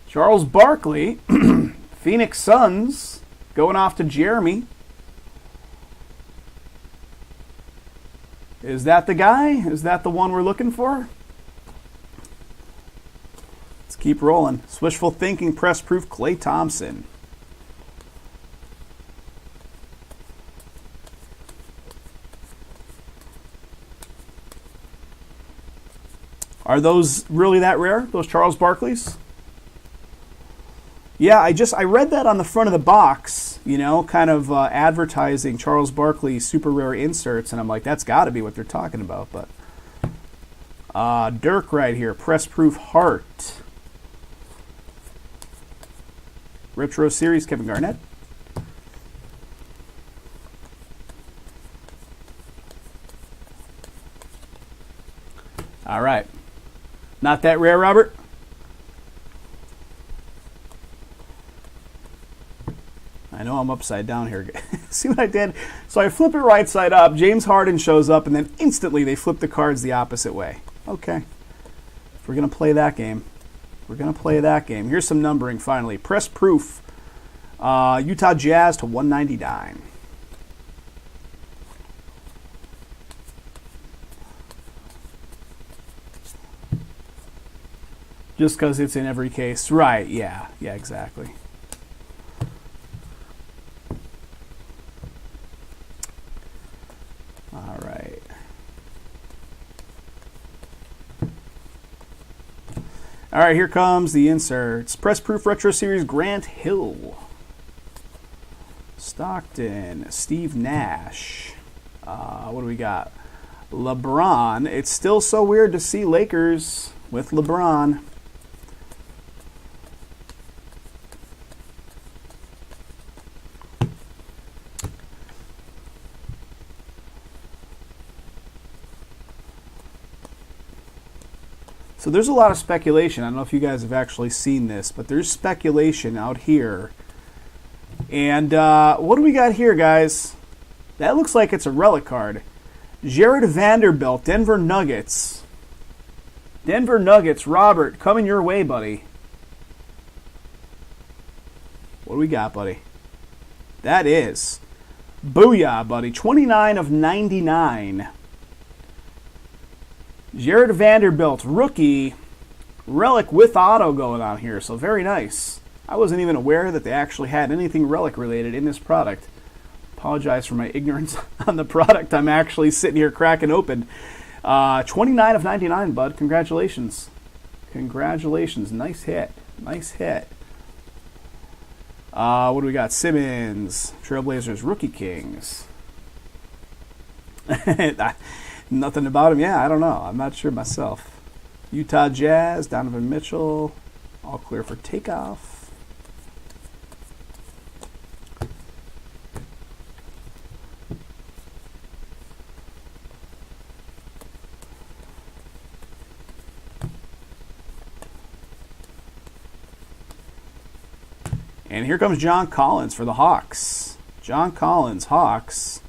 Charles Barkley, Phoenix Suns, going off to Jeremy. Is that the guy? Is that the one we're looking for? Let's keep rolling. Wishful thinking, press proof, Klay Thompson. Are those really that rare, those Charles Barkleys? Yeah, I read that on the front of the box, you know, kind of advertising Charles Barkley super rare inserts, and I'm like, that's got to be what they're talking about. But Dirk right here, press proof heart. Retro series, Kevin Garnett. All right. Not that rare, Robert? I know I'm upside down here. See what I did? So I flip it right side up. James Harden shows up, and then instantly they flip the cards the opposite way. Okay. If we're going to play that game, we're going to play that game. Here's some numbering finally. Press proof. Utah Jazz to 199. Just because it's in every case. Right, yeah. Yeah, exactly. All right. All right, here comes the inserts. Press Proof Retro Series Grant Hill. Stockton, Steve Nash. What do we got? LeBron. It's still so weird to see Lakers with LeBron. So there's a lot of speculation. I don't know if you guys have actually seen this, but there's speculation out here. And what do we got here, guys? That looks like it's a relic card. Jared Vanderbilt, Denver Nuggets. Denver Nuggets, Robert, coming your way, buddy. What do we got, buddy? That is. Booyah, buddy. 29 of 99. Jared Vanderbilt, rookie, relic with auto going on here, so very nice. I wasn't even aware that they actually had anything relic related in this product. Apologize for my ignorance on the product I'm actually sitting here cracking open. 29 of 99, bud. Congratulations. Congratulations. Nice hit. Nice hit. What do we got? Simmons, Trailblazers, Rookie Kings. Nothing about him. Yeah, I don't know. I'm not sure myself. Utah Jazz, Donovan Mitchell, all clear for takeoff. And here comes John Collins for the Hawks. John Collins, Hawks.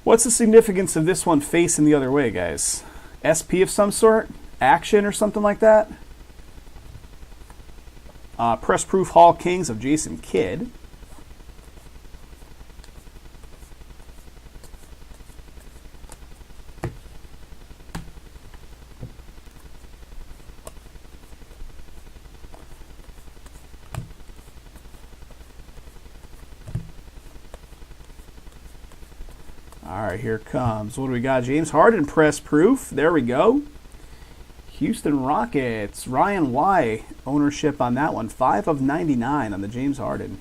What's the significance of this one facing the other way, guys? SP of some sort? Action or something like that? Press Proof Hall Kings of Jason Kidd. All right, here comes. What do we got? James Harden, Press Proof. There we go. Houston Rockets. Ryan Y. Ownership on that one. 5 of 99 on the James Harden.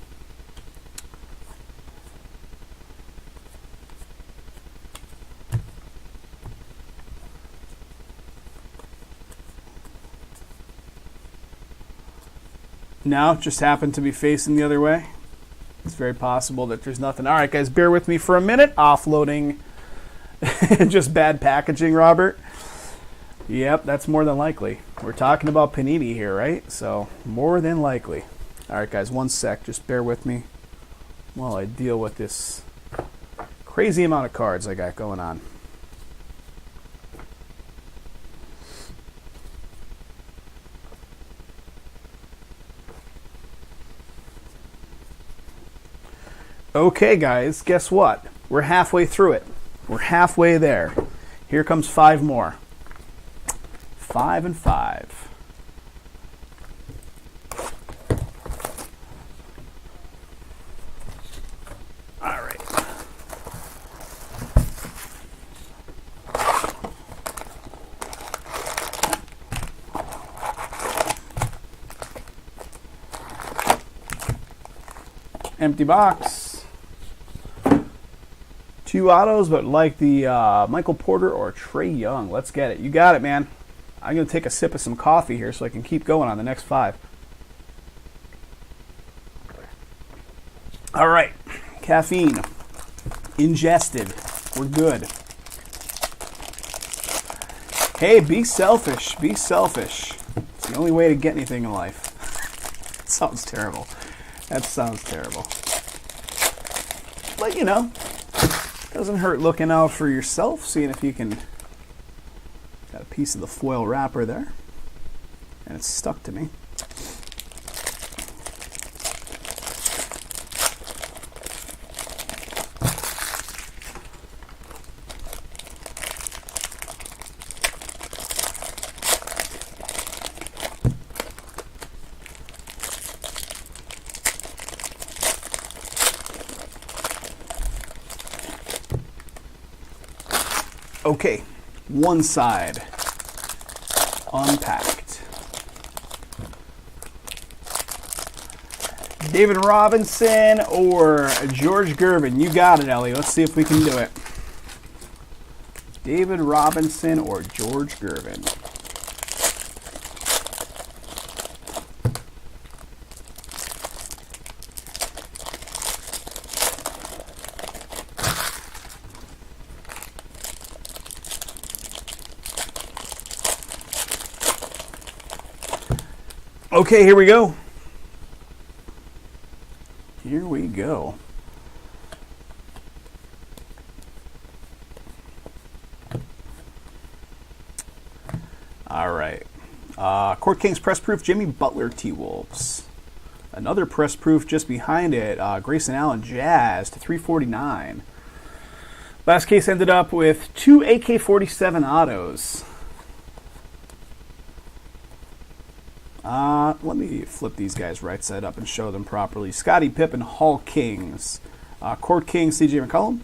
No, just happened to be facing the other way. It's very possible that there's nothing. All right, guys, bear with me for a minute. Offloading. Just bad packaging, Robert. Yep, that's more than likely. We're talking about Panini here, right? So, more than likely. All right, guys, one sec. Just bear with me while I deal with this crazy amount of cards I got going on. Okay, guys, guess what? We're halfway through it. We're halfway there. Here comes 5 more. 5 and 5. All right. Empty box. 2 autos, but like the Michael Porter or Trae Young. Let's get it. You got it, man. I'm going to take a sip of some coffee here so I can keep going on the next 5. All right. Caffeine. Ingested. We're good. Hey, be selfish. Be selfish. It's the only way to get anything in life. That sounds terrible. That sounds terrible. But, you know, doesn't hurt looking out for yourself, seeing if you can. Got a piece of the foil wrapper there, and it's stuck to me. Okay, one side unpacked. David Robinson or George Gervin? You got it, Ellie. Let's see if we can do it. David Robinson or George Gervin? Okay, here we go. Here we go. All right. Court Kings Press Proof, Jimmy Butler T-Wolves. Another Press Proof just behind it, Grayson Allen Jazz to 349. Last case ended up with 2 AK-47 autos. Let me flip these guys right side up and show them properly. Scottie Pippen Hall Kings. Court Kings CJ McCollum.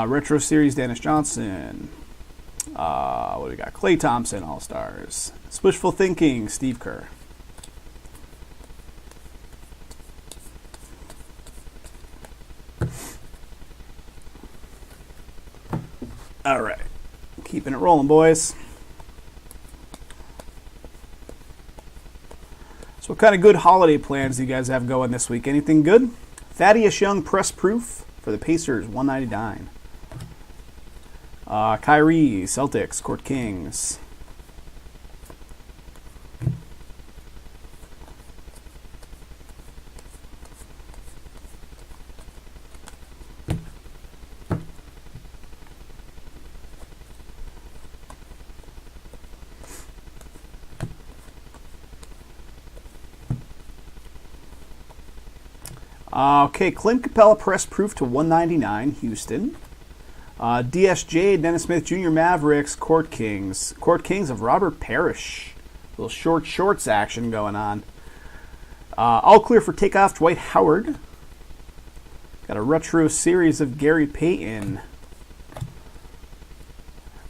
Retro Series Dennis Johnson. What do we got? Klay Thompson All-Stars. Wishful Thinking Steve Kerr. rolling, boys. So what kind of good holiday plans do you guys have going this week? Anything good? Thaddeus Young press proof for the Pacers, $199. Kyrie, Celtics, Court Kings. Okay, Clint Capella press proof to $199, Houston. DSJ, Dennis Smith Jr. Mavericks, Court Kings. Court Kings of Robert Parrish. A little shorts action going on. All clear for takeoff, Dwight Howard. Got a retro series of Gary Payton.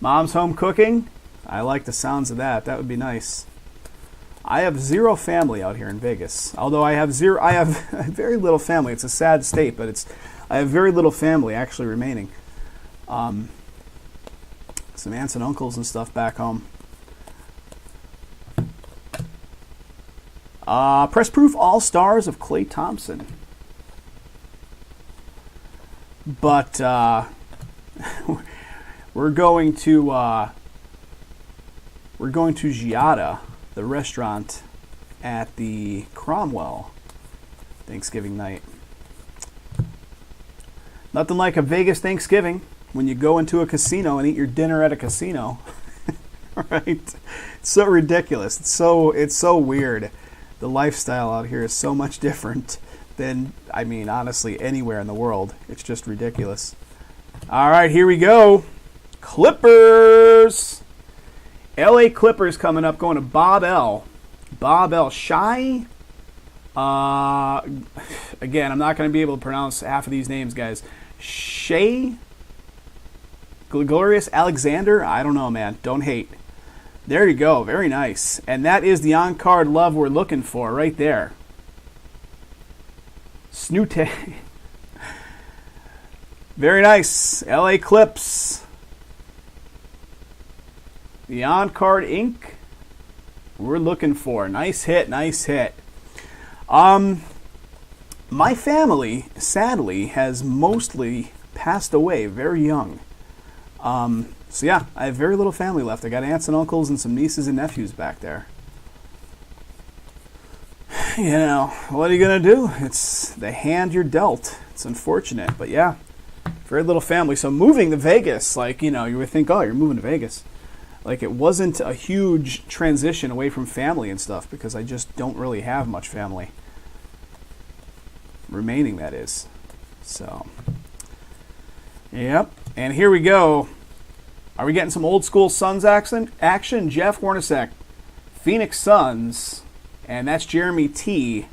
Mom's home cooking. I like the sounds of that. That would be nice. I have zero family out here in Vegas. Although I have very little family. It's a sad state, but I have very little family actually remaining. Some aunts and uncles and stuff back home. Press proof All Stars of Klay Thompson. But we're going to Giada, the restaurant at the Cromwell Thanksgiving night. Nothing like a Vegas Thanksgiving when you go into a casino and eat your dinner at a casino. Right? It's so ridiculous. It's so weird. The lifestyle out here is so much different than, I mean, honestly, anywhere in the world. It's just ridiculous. All right, here we go. Clippers. LA Clippers coming up, going to Bob L. Bob L. Shy. Again, I'm not going to be able to pronounce half of these names, guys. Shea. Glorious Alexander. I don't know, man. Don't hate. There you go. Very nice. And that is the on-card love we're looking for right there. Snoote. Very nice. LA Clips. The on-card ink we're looking for. Nice hit, nice hit. My family, sadly, has mostly passed away very young. So yeah, I have very little family left. I got aunts and uncles and some nieces and nephews back there. You know, what are you going to do? It's the hand you're dealt. It's unfortunate, but yeah, very little family. So moving to Vegas, like, you know, you would think, oh, you're moving to Vegas. Like, it wasn't a huge transition away from family and stuff because I just don't really have much family remaining, that is. So, yep. And here we go. Are we getting some old school Suns action? Jeff Hornacek, Phoenix Suns, and that's Jeremy T.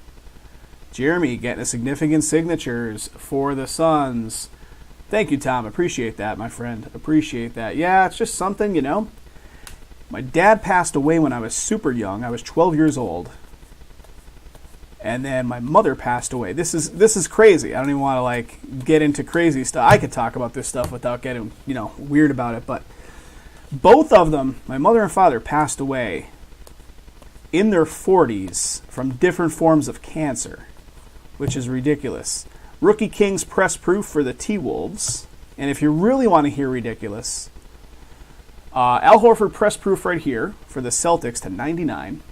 Jeremy getting a significant signatures for the Suns. Thank you, Tom. Appreciate that, my friend. Appreciate that. Yeah, it's just something, you know. My dad passed away when I was super young. I was 12 years old. And then my mother passed away. This is crazy. I don't even want to, like, get into crazy stuff. I could talk about this stuff without getting, you know, weird about it. But both of them, my mother and father, passed away in their 40s from different forms of cancer, which is ridiculous. Rookie Kings press proof for the T-Wolves. And if you really want to hear ridiculous, Al Horford press proof right here for the Celtics to 99.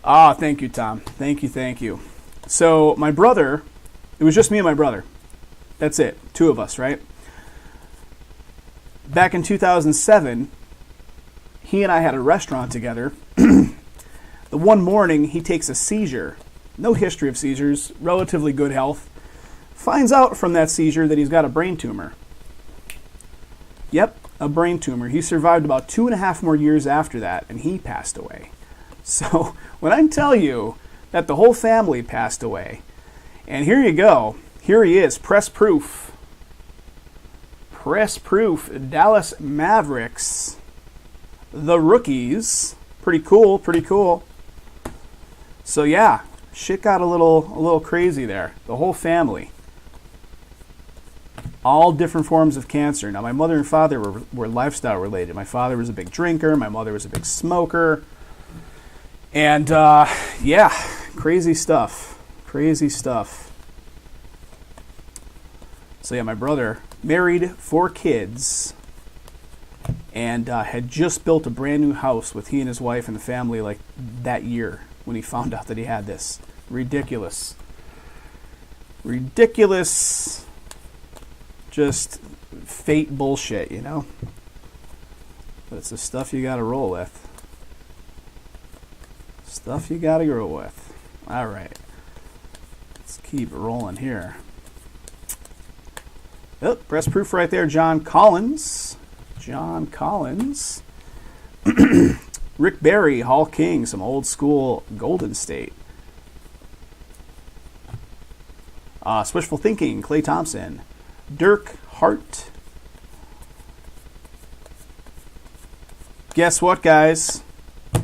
Thank you, Tom. Thank you. So my brother, it was just me and my brother. That's it. Two of us, right? Back in 2007, he and I had a restaurant together. The one morning, he takes a seizure. No history of seizures, relatively good health. Finds out from that seizure that he's got a brain tumor. Yep, a brain tumor. He survived about 2.5 more years after that, and he passed away. So when I tell you that the whole family passed away, and here you go, here he is, press proof. Press proof, Dallas Mavericks, the rookies. Pretty cool. So yeah, shit got a little crazy there. The whole family. All different forms of cancer. Now, my mother and father were lifestyle related. My father was a big drinker. My mother was a big smoker. And, yeah, crazy stuff. Crazy stuff. So, yeah, my brother married 4 kids and had just built a brand new house with he and his wife and the family like that year when he found out that he had this. Ridiculous. Ridiculous. Just fate bullshit, you know? But it's the stuff you gotta roll with. Stuff you gotta roll with. Alright. Let's keep rolling here. Oh, press proof right there, John Collins. John Collins. Rick Barry, Hall King, some old school Golden State. Swishful Thinking, Klay Thompson. Dirk Hart. Guess what, guys?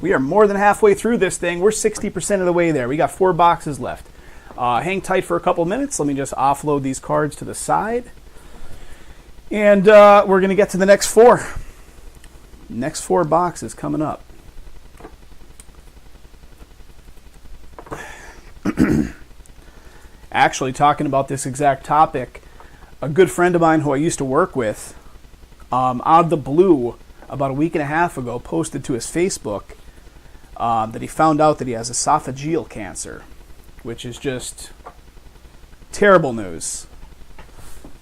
We are more than halfway through this thing. We're 60% of the way there. We got 4 boxes left. Hang tight for a couple minutes. Let me just offload these cards to the side. And we're going to get to the next 4. Next 4 boxes coming up. Actually, talking about this exact topic, a good friend of mine who I used to work with, out of the blue, about a week and a half ago, posted to his Facebook that he found out that he has esophageal cancer, which is just terrible news.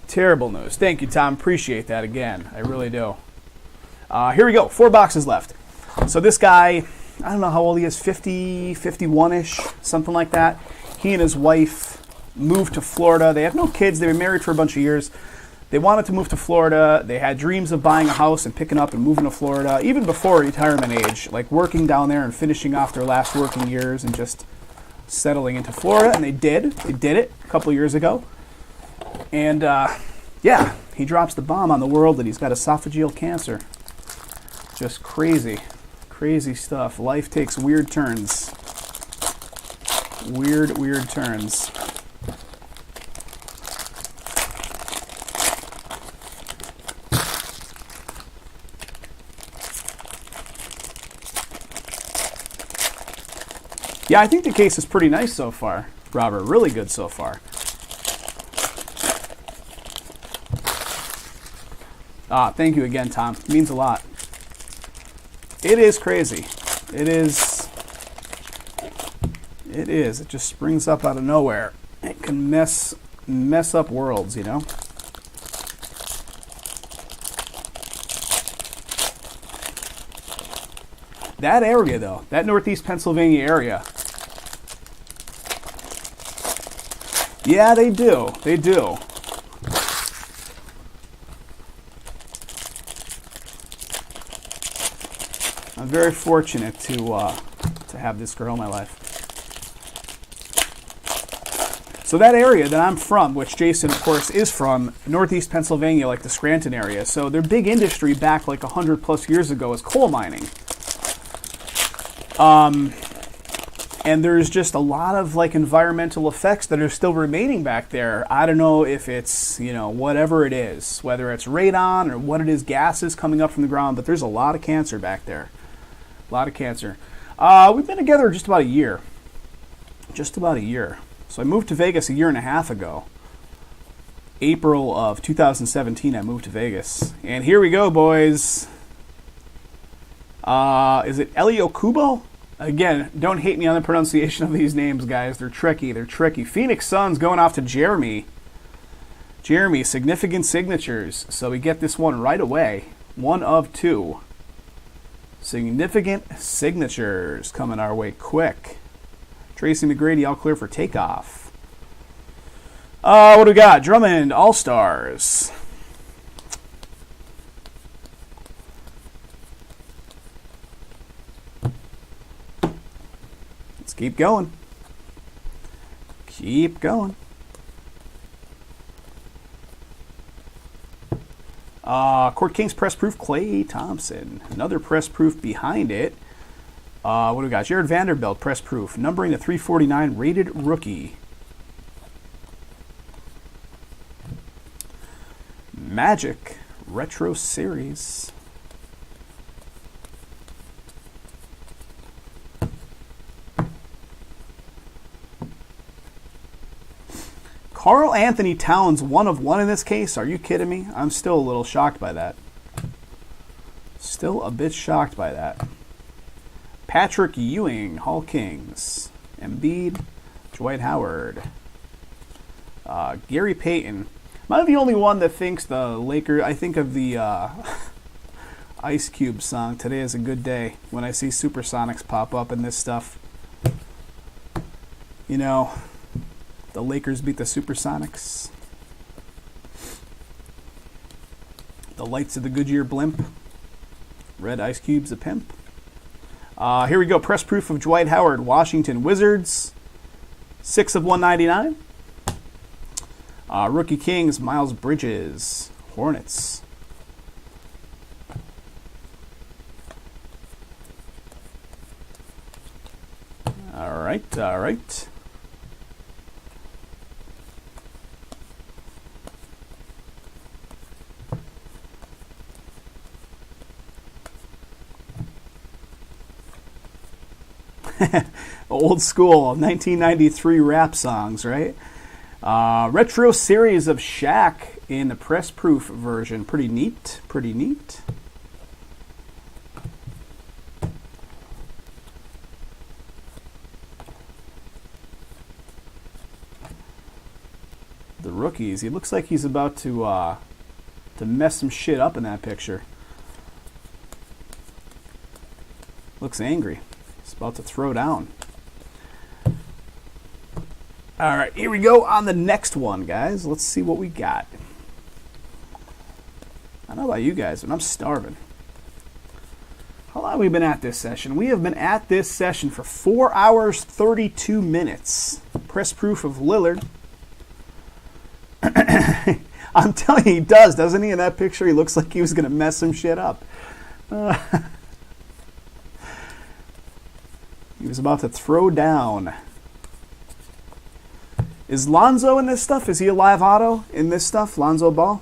Terrible news. Thank you, Tom. Appreciate that again. I really do. Here we go. 4 boxes left. So this guy, I don't know how old he is, 50, 51-ish, something like that. He and his wife moved to Florida. They have no kids. They were married for a bunch of years. They wanted to move to Florida. They had dreams of buying a house and picking up and moving to Florida, even before retirement age, like working down there and finishing off their last working years and just settling into Florida. And they did. They did it a couple years ago. And, yeah, he drops the bomb on the world that he's got esophageal cancer. Just crazy, crazy stuff. Life takes weird turns. Weird, weird turns. Yeah, I think the case is pretty nice so far, Robert. Really good so far. Thank you again, Tom. It means a lot. It is crazy. It is. It is. It just springs up out of nowhere. It can mess up worlds, you know? That area, though, that Northeast Pennsylvania area. Yeah, they do. They do. I'm very fortunate to have this girl in my life. So that area that I'm from, which Jason, of course, is from, Northeast Pennsylvania, like the Scranton area. So their big industry back like 100 plus years ago is coal mining. And there's just a lot of like environmental effects that are still remaining back there. I don't know if it's, you know, whatever it is, whether it's radon or what it is, gases coming up from the ground, but there's a lot of cancer back there. A lot of cancer. We've been together just about a year. Just about a year. So I moved to Vegas a year and a half ago. April of 2017, I moved to Vegas. And here we go, boys. Is it Elio Kubo? Again, don't hate me on the pronunciation of these names, guys. They're tricky. They're tricky. Phoenix Suns going off to Jeremy. Jeremy, significant signatures. So we get this one right away. 1 of 2. Significant signatures coming our way quick. Tracy McGrady, all clear for takeoff. What do we got? Drummond, All-Stars. Let's keep going. Keep going. Court Kings press proof, Klay Thompson. Another press proof behind it. What do we got? Jared Vanderbilt, press proof. Numbering to 349, rated rookie. Magic Retro Series. Karl Anthony Towns, 1 of 1 in this case. Are you kidding me? I'm still a little shocked by that. Still a bit shocked by that. Patrick Ewing, Hall Kings. Embiid, Dwight Howard. Gary Payton. Am I the only one that thinks the Lakers... I think of the Ice Cube song, Today is a Good Day, when I see Supersonics pop up in this stuff. You know... The Lakers beat the Supersonics. The Lights of the Goodyear Blimp. Red Ice Cube's a pimp. Here we go. Press proof of Dwight Howard. Washington Wizards. 6 of 199. Rookie Kings. Miles Bridges. Hornets. All right. All right. Old school 1993 rap songs, right? Retro series of Shaq in the press proof version. Pretty neat. Pretty neat. The rookies. He looks like he's about to mess some shit up in that picture. Looks angry. He's about to throw down. All right, here we go on the next one, guys. Let's see what we got. I don't know about you guys, but I'm starving. How long have we been at this session? We have been at this session for 4 hours, 32 minutes. Press proof of Lillard. I'm telling you, he does, doesn't he? In that picture, he looks like he was going to mess some shit up. He was about to throw down. Is Lonzo in this stuff? Is he a live auto in this stuff? Lonzo Ball?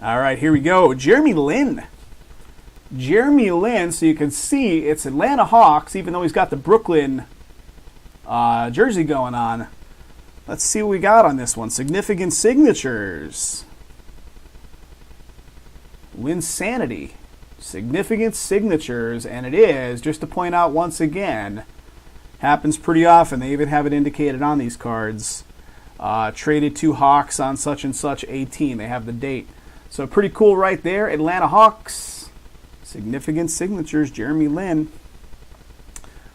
All right, here we go. Jeremy Lin. Jeremy Lin, so you can see it's Atlanta Hawks, even though he's got the Brooklyn jersey going on. Let's see what we got on this one. Significant signatures. Linsanity. Significant signatures, and it is, just to point out once again, happens pretty often. They even have it indicated on these cards. Traded to Hawks on such and such 18. They have the date. So pretty cool right there. Atlanta Hawks. Significant signatures. Jeremy Lin.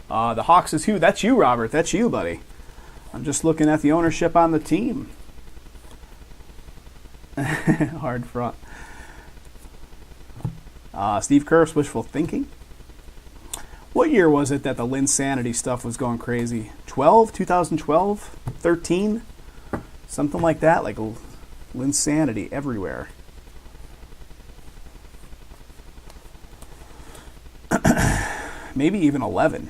The Hawks is who? That's you, Robert. That's you, buddy. I'm just looking at the ownership on the team. Hard front. Steve Kerr's wishful thinking. What year was it that the Linsanity stuff was going crazy? 2012? 13? Something like that, like Linsanity everywhere. Maybe even 11.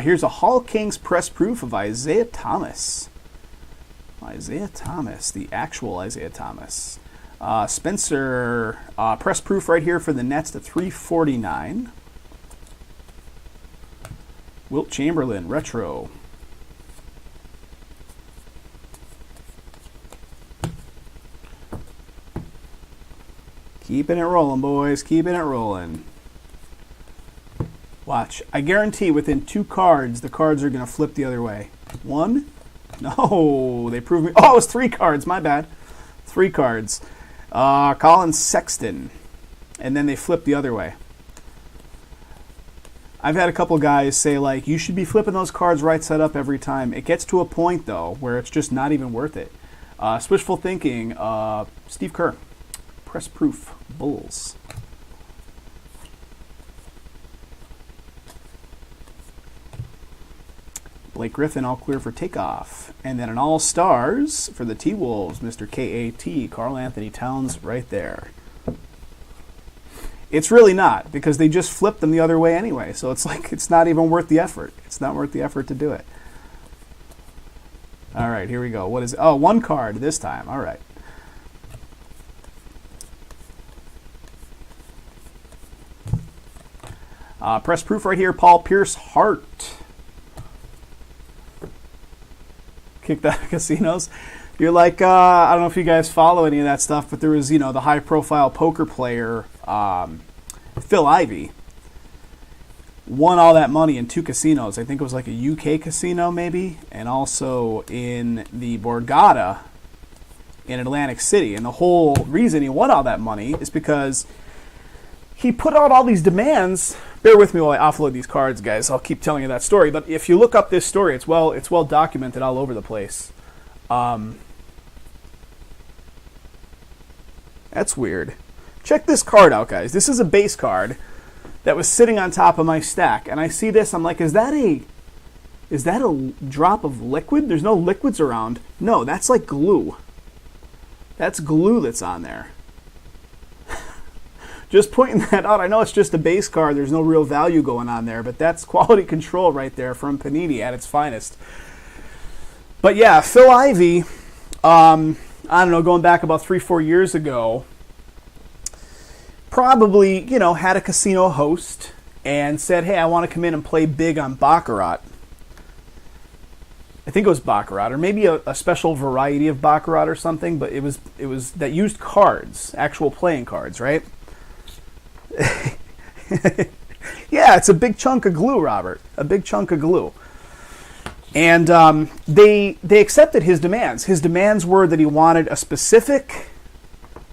Here's a Hall Kings press proof of Isaiah Thomas. Isaiah Thomas, the actual Isaiah Thomas. Spencer, press proof right here for the Nets to 349. Wilt Chamberlain, retro. Keeping it rolling, boys. Keeping it rolling. Watch. I guarantee within 2 cards, the cards are going to flip the other way. 1? No. They proved me. Oh, it was 3 cards. My bad. 3 cards. Colin Sexton. And then they flip the other way. I've had a couple guys say, like, you should be flipping those cards right side up every time. It gets to a point, though, where it's just not even worth it. Switchful thinking. Steve Kerr. Press proof. Bulls. Blake Griffin, all clear for takeoff. And then an all-stars for the T-Wolves, Mr. KAT, Karl Anthony Towns right there. It's really not, because they just flipped them the other way anyway. So it's like, it's not even worth the effort. It's not worth the effort to do it. All right, here we go. What is it? Oh, one card this time. All right. Press proof right here, Paul Pierce Hart. Kicked out of casinos. You're like, I don't know if you guys follow any of that stuff, but there was, the high-profile poker player, Phil Ivey, won all that money in 2 casinos. I think it was like a UK casino maybe, and also in the Borgata in Atlantic City. And the whole reason he won all that money is because he put out all these demands. Bear with me while I offload these cards, guys. I'll keep telling you that story. But if you look up this story, it's well documented all over the place. That's weird. Check this card out, guys. This is a base card that was sitting on top of my stack, and I see this. I'm like, is that a drop of liquid? There's no liquids around. No, that's like glue. That's glue that's on there. Just pointing that out. I know it's just a base card. There's no real value going on there, but that's quality control right there from Panini at its finest. But yeah, Phil Ivey, I don't know, going back about 3-4 years ago, probably, had a casino host and said, hey, I want to come in and play big on Baccarat. I think it was Baccarat, or maybe a special variety of Baccarat or something, but it was that used cards, actual playing cards, right? Yeah, it's a big chunk of glue, Robert. A big chunk of glue. And they accepted his demands. His demands were that he wanted a specific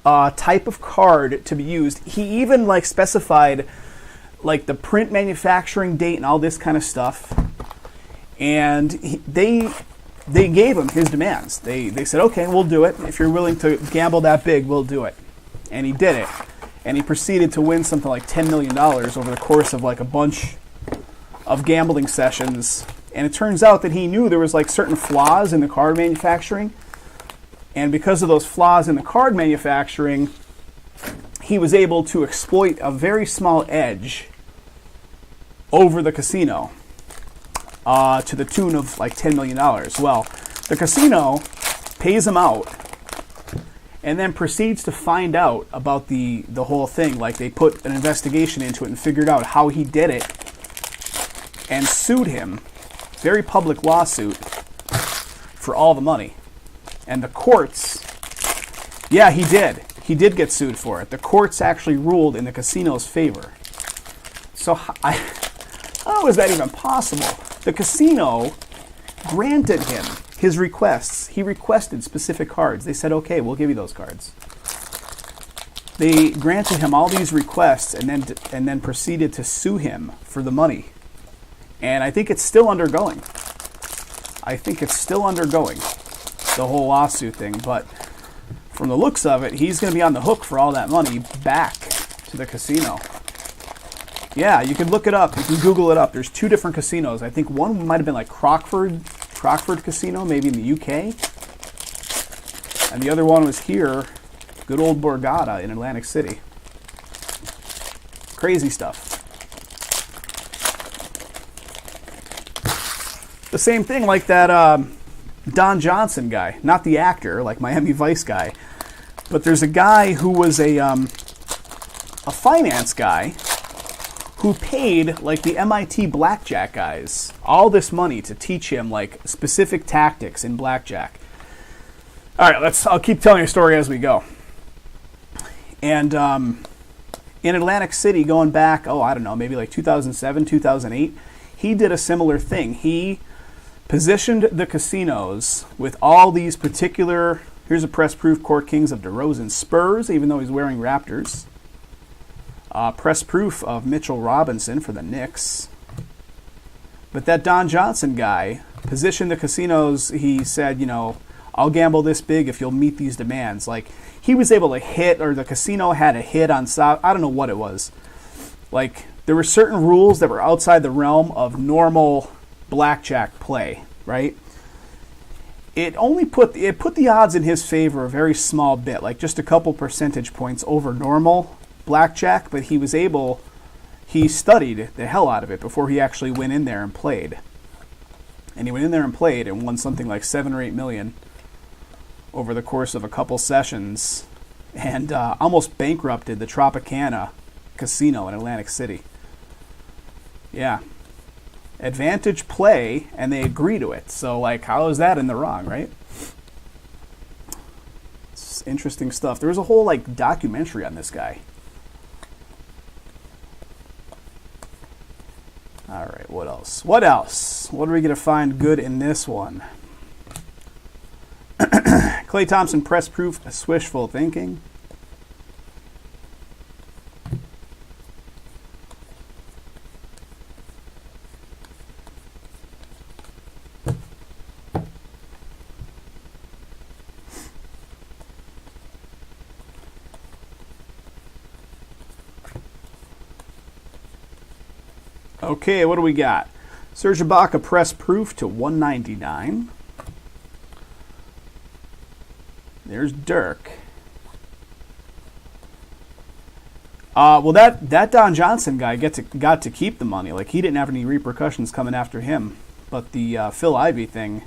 type of card to be used. He even specified the print manufacturing date and all this kind of stuff. And they gave him his demands. They said, okay, we'll do it. If you're willing to gamble that big, we'll do it. And he did it. And he proceeded to win something like $10 million over the course of a bunch of gambling sessions. And it turns out that he knew there was certain flaws in the card manufacturing. And because of those flaws in the card manufacturing, he was able to exploit a very small edge over the casino to the tune of $10 million. Well, the casino pays him out and then proceeds to find out about the whole thing. They put an investigation into it and figured out how he did it and sued him. Very public lawsuit for all the money. And the courts, yeah, he did. He did get sued for it. The courts actually ruled in the casino's favor. So how is that even possible? The casino granted him his requests. He requested specific cards. They said, okay, we'll give you those cards. They granted him all these requests and then proceeded to sue him for the money. And I think it's still undergoing. The whole lawsuit thing. But from the looks of it, he's going to be on the hook for all that money back to the casino. Yeah, you can look it up. You can Google it up. There's 2 different casinos. I think one might have been Crockford Casino, maybe in the UK. And the other one was here, good old Borgata in Atlantic City. Crazy stuff. The same thing like that Don Johnson guy, not the actor, Miami Vice guy, but there's a guy who was a finance guy who paid the MIT blackjack guys all this money to teach him specific tactics in blackjack. All right, I'll keep telling you a story as we go. And in Atlantic City, going back, I don't know, maybe 2007, 2008, he did a similar thing. He positioned the casinos with all these particular, here's a press proof Court Kings of DeRozan Spurs, even though he's wearing Raptors. Press proof of Mitchell Robinson for the Knicks. But that Don Johnson guy positioned the casinos, he said, I'll gamble this big if you'll meet these demands. He was able to hit, or the casino had a hit on South, I don't know what it was. There were certain rules that were outside the realm of normal blackjack play, right? It only put the odds in his favor a very small bit, like just a couple percentage points over normal blackjack, but he studied the hell out of it before he actually went in there and played. And he went in there and played and won something like 7 or 8 million over the course of a couple sessions, and almost bankrupted the Tropicana Casino in Atlantic City. Yeah. Advantage play, and they agree to it. So, like, how is that in the wrong, right? It's interesting stuff. There was a whole, like, documentary on this guy. All right, what else? What else? What are we going to find good in this one? Klay Thompson, press proof, swishful thinking. Okay, what do we got? Serge Ibaka, press proof to 199. There's Dirk. Well, that Don Johnson guy got to keep the money. Like, he didn't have any repercussions coming after him. But the Phil Ivey thing,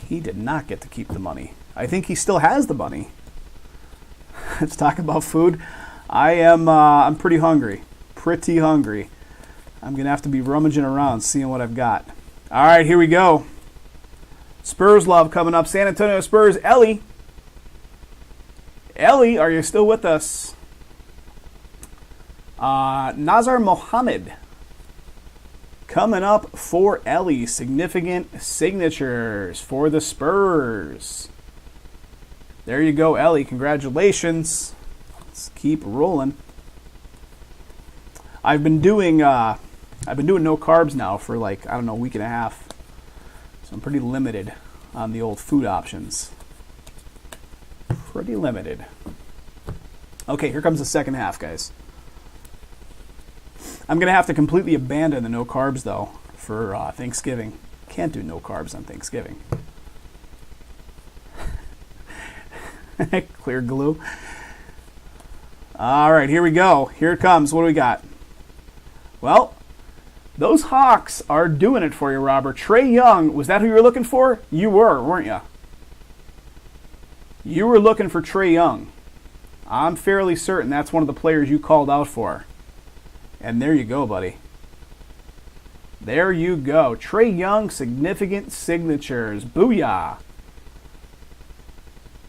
he did not get to keep the money. I think he still has the money. Let's talk about food. I'm pretty hungry. Pretty hungry. I'm going to have to be rummaging around, seeing what I've got. All right, here we go. Spurs love coming up. San Antonio Spurs. Ellie. Ellie, are you still with us? Nazar Mohammed. Coming up for Ellie. Significant signatures for the Spurs. There you go, Ellie. Congratulations. Let's keep rolling. I've been doing no carbs now for like, I don't know, a week and a half. So I'm pretty limited on the old food options. Pretty limited. Okay, here comes the second half, guys. I'm going to have to completely abandon the no carbs, though, for Thanksgiving. Can't do no carbs on Thanksgiving. Clear glue. All right, here we go. Here it comes. What do we got? Well, those Hawks are doing it for you, Robert. Trae Young, was that who you were looking for? You were, weren't you? You were looking for Trae Young. I'm fairly certain that's one of the players you called out for. And there you go, buddy. There you go. Trae Young, significant signatures. Booyah.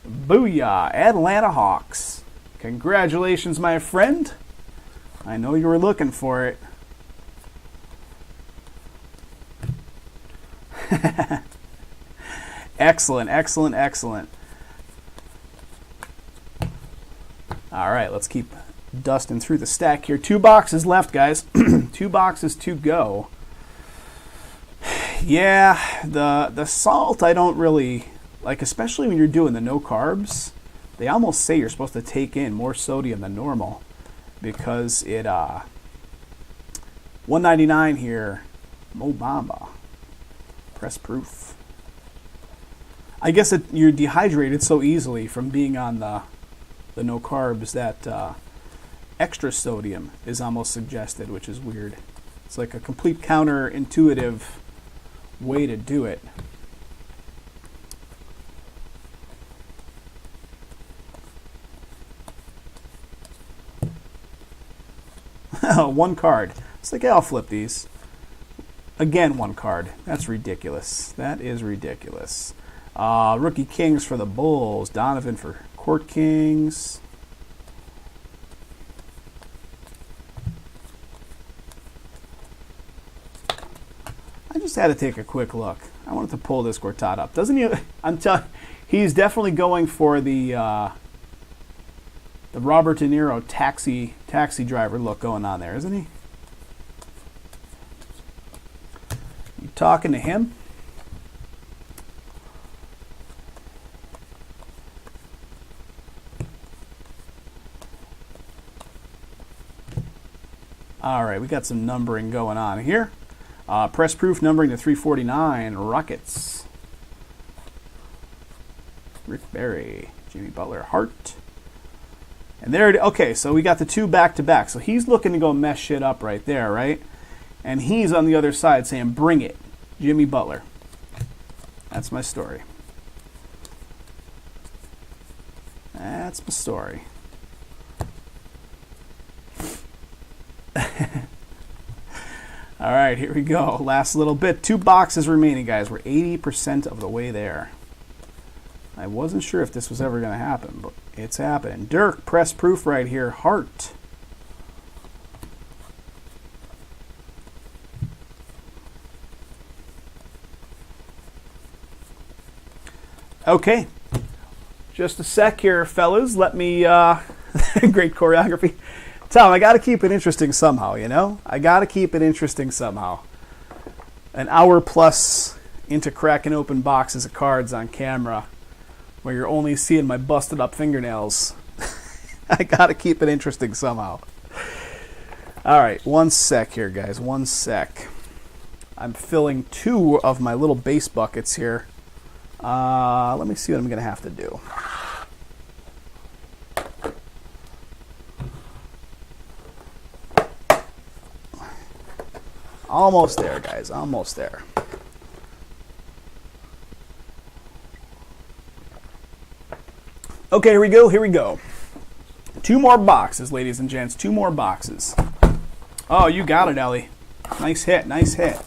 Booyah. Atlanta Hawks. Congratulations, my friend. I know you were looking for it. Excellent, excellent, excellent. All right, let's keep dusting through the stack here. 2 boxes left, guys. 2 boxes to go. Yeah, the salt I don't really like, especially when you're doing the no carbs. They almost say you're supposed to take in more sodium than normal because it 199 here. Mo Bamba. Press proof. I guess you're dehydrated so easily from being on the no carbs that extra sodium is almost suggested, which is weird. It's like a complete counterintuitive way to do it. One card. It's like, yeah, I'll flip these. Again, 1 card. That's ridiculous. That is ridiculous. Rookie Kings for the Bulls. Donovan for Court Kings. I just had to take a quick look. I wanted to pull this Gortat up. Doesn't he? I'm telling. He's definitely going for the Robert De Niro taxi driver look going on there, isn't he? You talking to him? All right, we got some numbering going on here. Press proof numbering to 349. Rockets. Rick Barry, Jimmy Butler, Hart. And there, okay, so we got the two back-to-back. So he's looking to go mess shit up right there, right? And he's on the other side saying, bring it, Jimmy Butler. That's my story. That's my story. All right, here we go. Last little bit. 2 boxes remaining, guys. We're 80% of the way there. I wasn't sure if this was ever going to happen, but it's happening. Dirk, press proof right here. Hart. Okay. Just a sec here, fellas. Let me, great choreography. Tom, I got to keep it interesting somehow, you know? I got to keep it interesting somehow. An hour plus into cracking open boxes of cards on camera where you're only seeing my busted up fingernails. I got to keep it interesting somehow. All right, one sec here, guys. One sec. I'm filling 2 of my little base buckets here. Let me see what I'm going to have to do. Almost there, guys. Almost there. Okay, here we go. Here we go. 2 more boxes, ladies and gents. 2 more boxes. Oh, you got it, Ellie. Nice hit. Nice hit.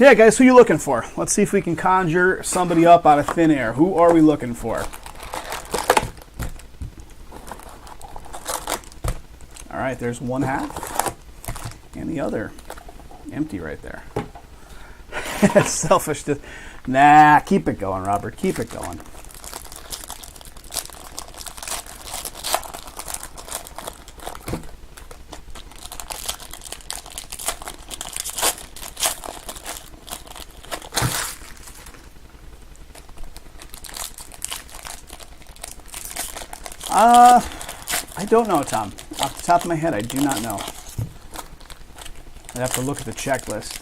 Yeah, guys, who are you looking for? Let's see if we can conjure somebody up out of thin air. Who are we looking for? All right, there's one half. And the other. Empty right there. Selfish. Nah, keep it going, Robert. Keep it going. I don't know, Tom. Off the top of my head, I do not know. I'd have to look at the checklist.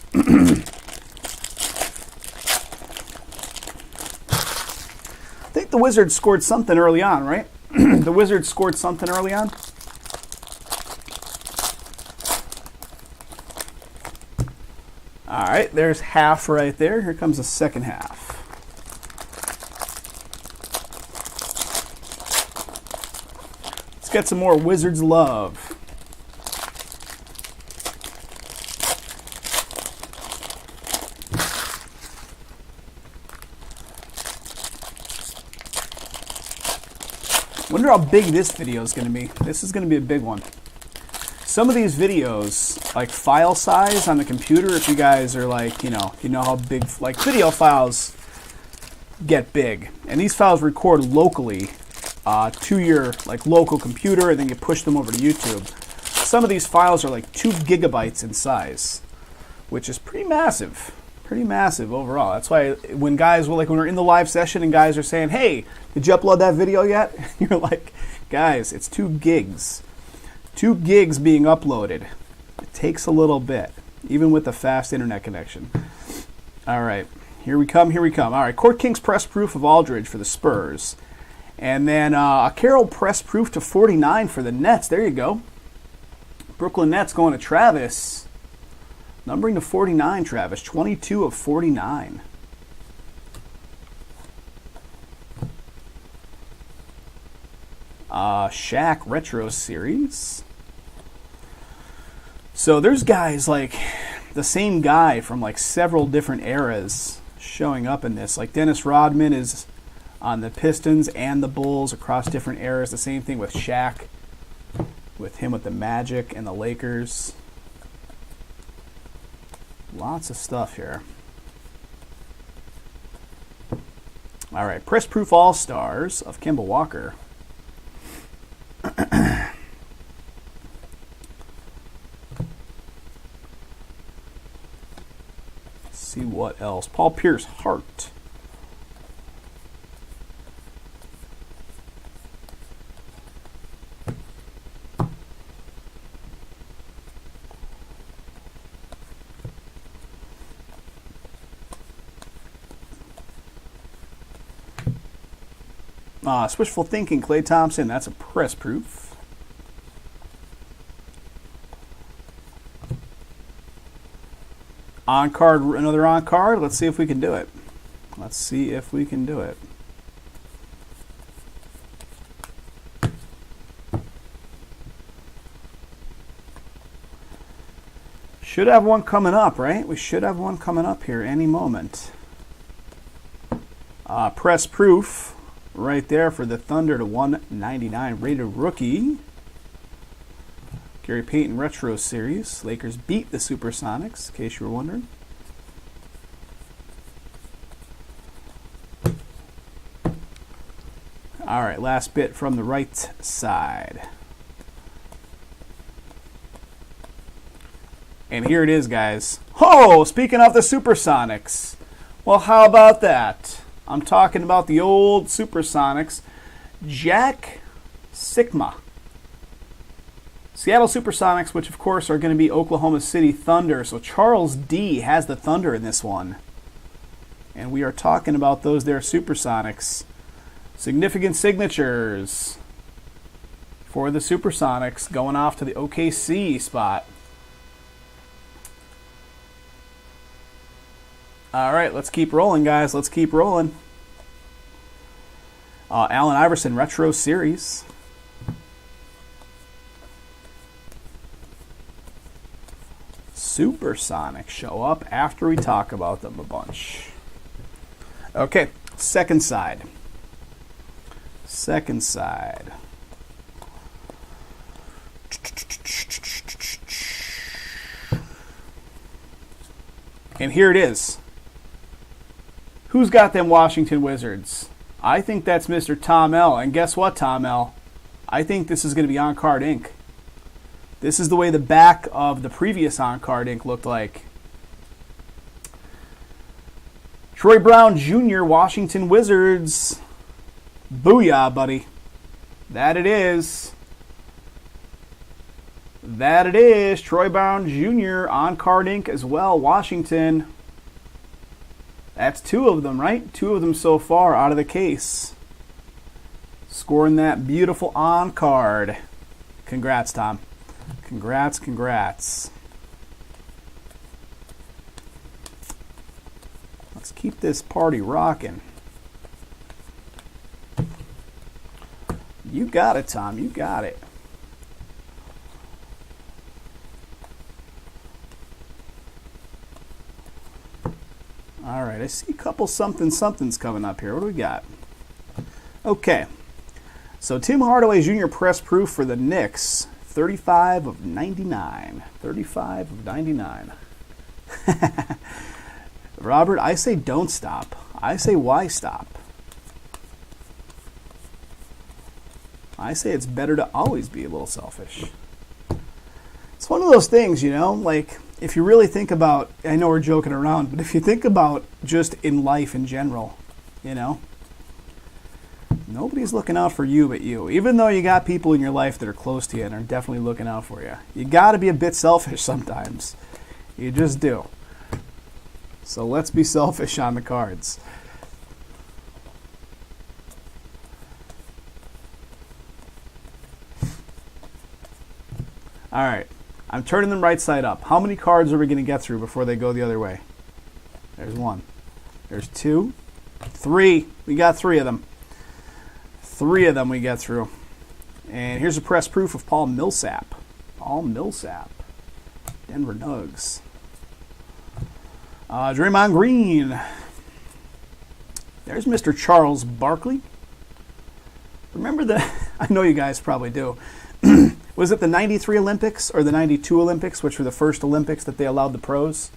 I think the Wizards scored something early on, right? The Wizards scored something early on. All right, there's half right there. Here comes the second half. Let's get some more Wizards love. Wonder how big this video is going to be. This is going to be a big one. Some of these videos, like file size on the computer, if you guys are like, you know how big, like video files get big. And these files record locally to your like local computer, and then you push them over to YouTube. Some of these files are like 2 gigabytes in size, which is pretty massive. Pretty massive overall. That's why when guys will, like when we're in the live session and guys are saying, hey, did you upload that video yet? You're like, guys, it's 2 gigs. 2 gigs being uploaded. It takes a little bit, even with a fast internet connection. All right, here we come, here we come. All right, Court King's press proof of Aldridge for the Spurs. And then a Carroll press proof to 49 for the Nets. There you go. Brooklyn Nets going to Travis. Numbering to 49, Travis. 22 of 49. Shaq Retro Series. So there's guys like the same guy from like several different eras showing up in this. Like Dennis Rodman is on the Pistons and the Bulls across different eras. The same thing with Shaq. With him with the Magic and the Lakers. Lots of stuff here. All right, Press Proof All-Stars of Kemba Walker. See what else. Paul Pierce Hart. Switchful Thinking, Klay Thompson. That's a press proof. On card, another on card. Let's see if we can do it. Let's see if we can do it. Should have one coming up, right? We should have one coming up here any moment. Press proof right there for the Thunder to 199 rated rookie. Gary Payton Retro Series. Lakers beat the Supersonics, in case you were wondering. All right, last bit from the right side. And here it is, guys. Oh, speaking of the Supersonics. Well, how about that? I'm talking about the old Supersonics. Jack Sikma. Seattle Supersonics, which of course are going to be Oklahoma City Thunder. So Charles D has the Thunder in this one. And we are talking about those there Supersonics. Significant signatures for the Supersonics going off to the OKC spot. All right, let's keep rolling, guys. Let's keep rolling. Allen Iverson Retro Series. Supersonics show up after we talk about them a bunch. Okay, second side. Second side. And here it is. Who's got them Washington Wizards? I think that's Mr. Tom L. And guess what, Tom L? I think this is going to be on-card ink. This is the way the back of the previous on-card ink looked like. Troy Brown Jr., Washington Wizards. Booyah, buddy. That it is. That it is. Troy Brown Jr. on-card ink as well, Washington. That's two of them, right? Two of them so far out of the case. Scoring that beautiful on-card. Congrats, Tom. Congrats, congrats. Let's keep this party rocking. You got it, Tom. You got it. All right, I see a couple somethings coming up here. What do we got? Okay. So Tim Hardaway Jr. press proof for the Knicks. 35 of 99. 35 of 99. Robert, I say don't stop. I say why stop? I say it's better to always be a little selfish. It's one of those things, you know, like if you really think about, I know we're joking around, but if you think about just in life in general, you know, nobody's looking out for you but you. Even though you got people in your life that are close to you and are definitely looking out for you. You got to be a bit selfish sometimes. You just do. So let's be selfish on the cards. All right. I'm turning them right side up. How many cards are we going to get through before they go the other way? There's one. There's two. Three. We got three of them. Three of them we get through. And here's a press proof of Paul Millsap. Paul Millsap. Denver Nuggets. Draymond Green. There's Mr. Charles Barkley. Remember the... I know you guys probably do. Was it the 93 Olympics or the 92 Olympics, which were the first Olympics that they allowed the pros?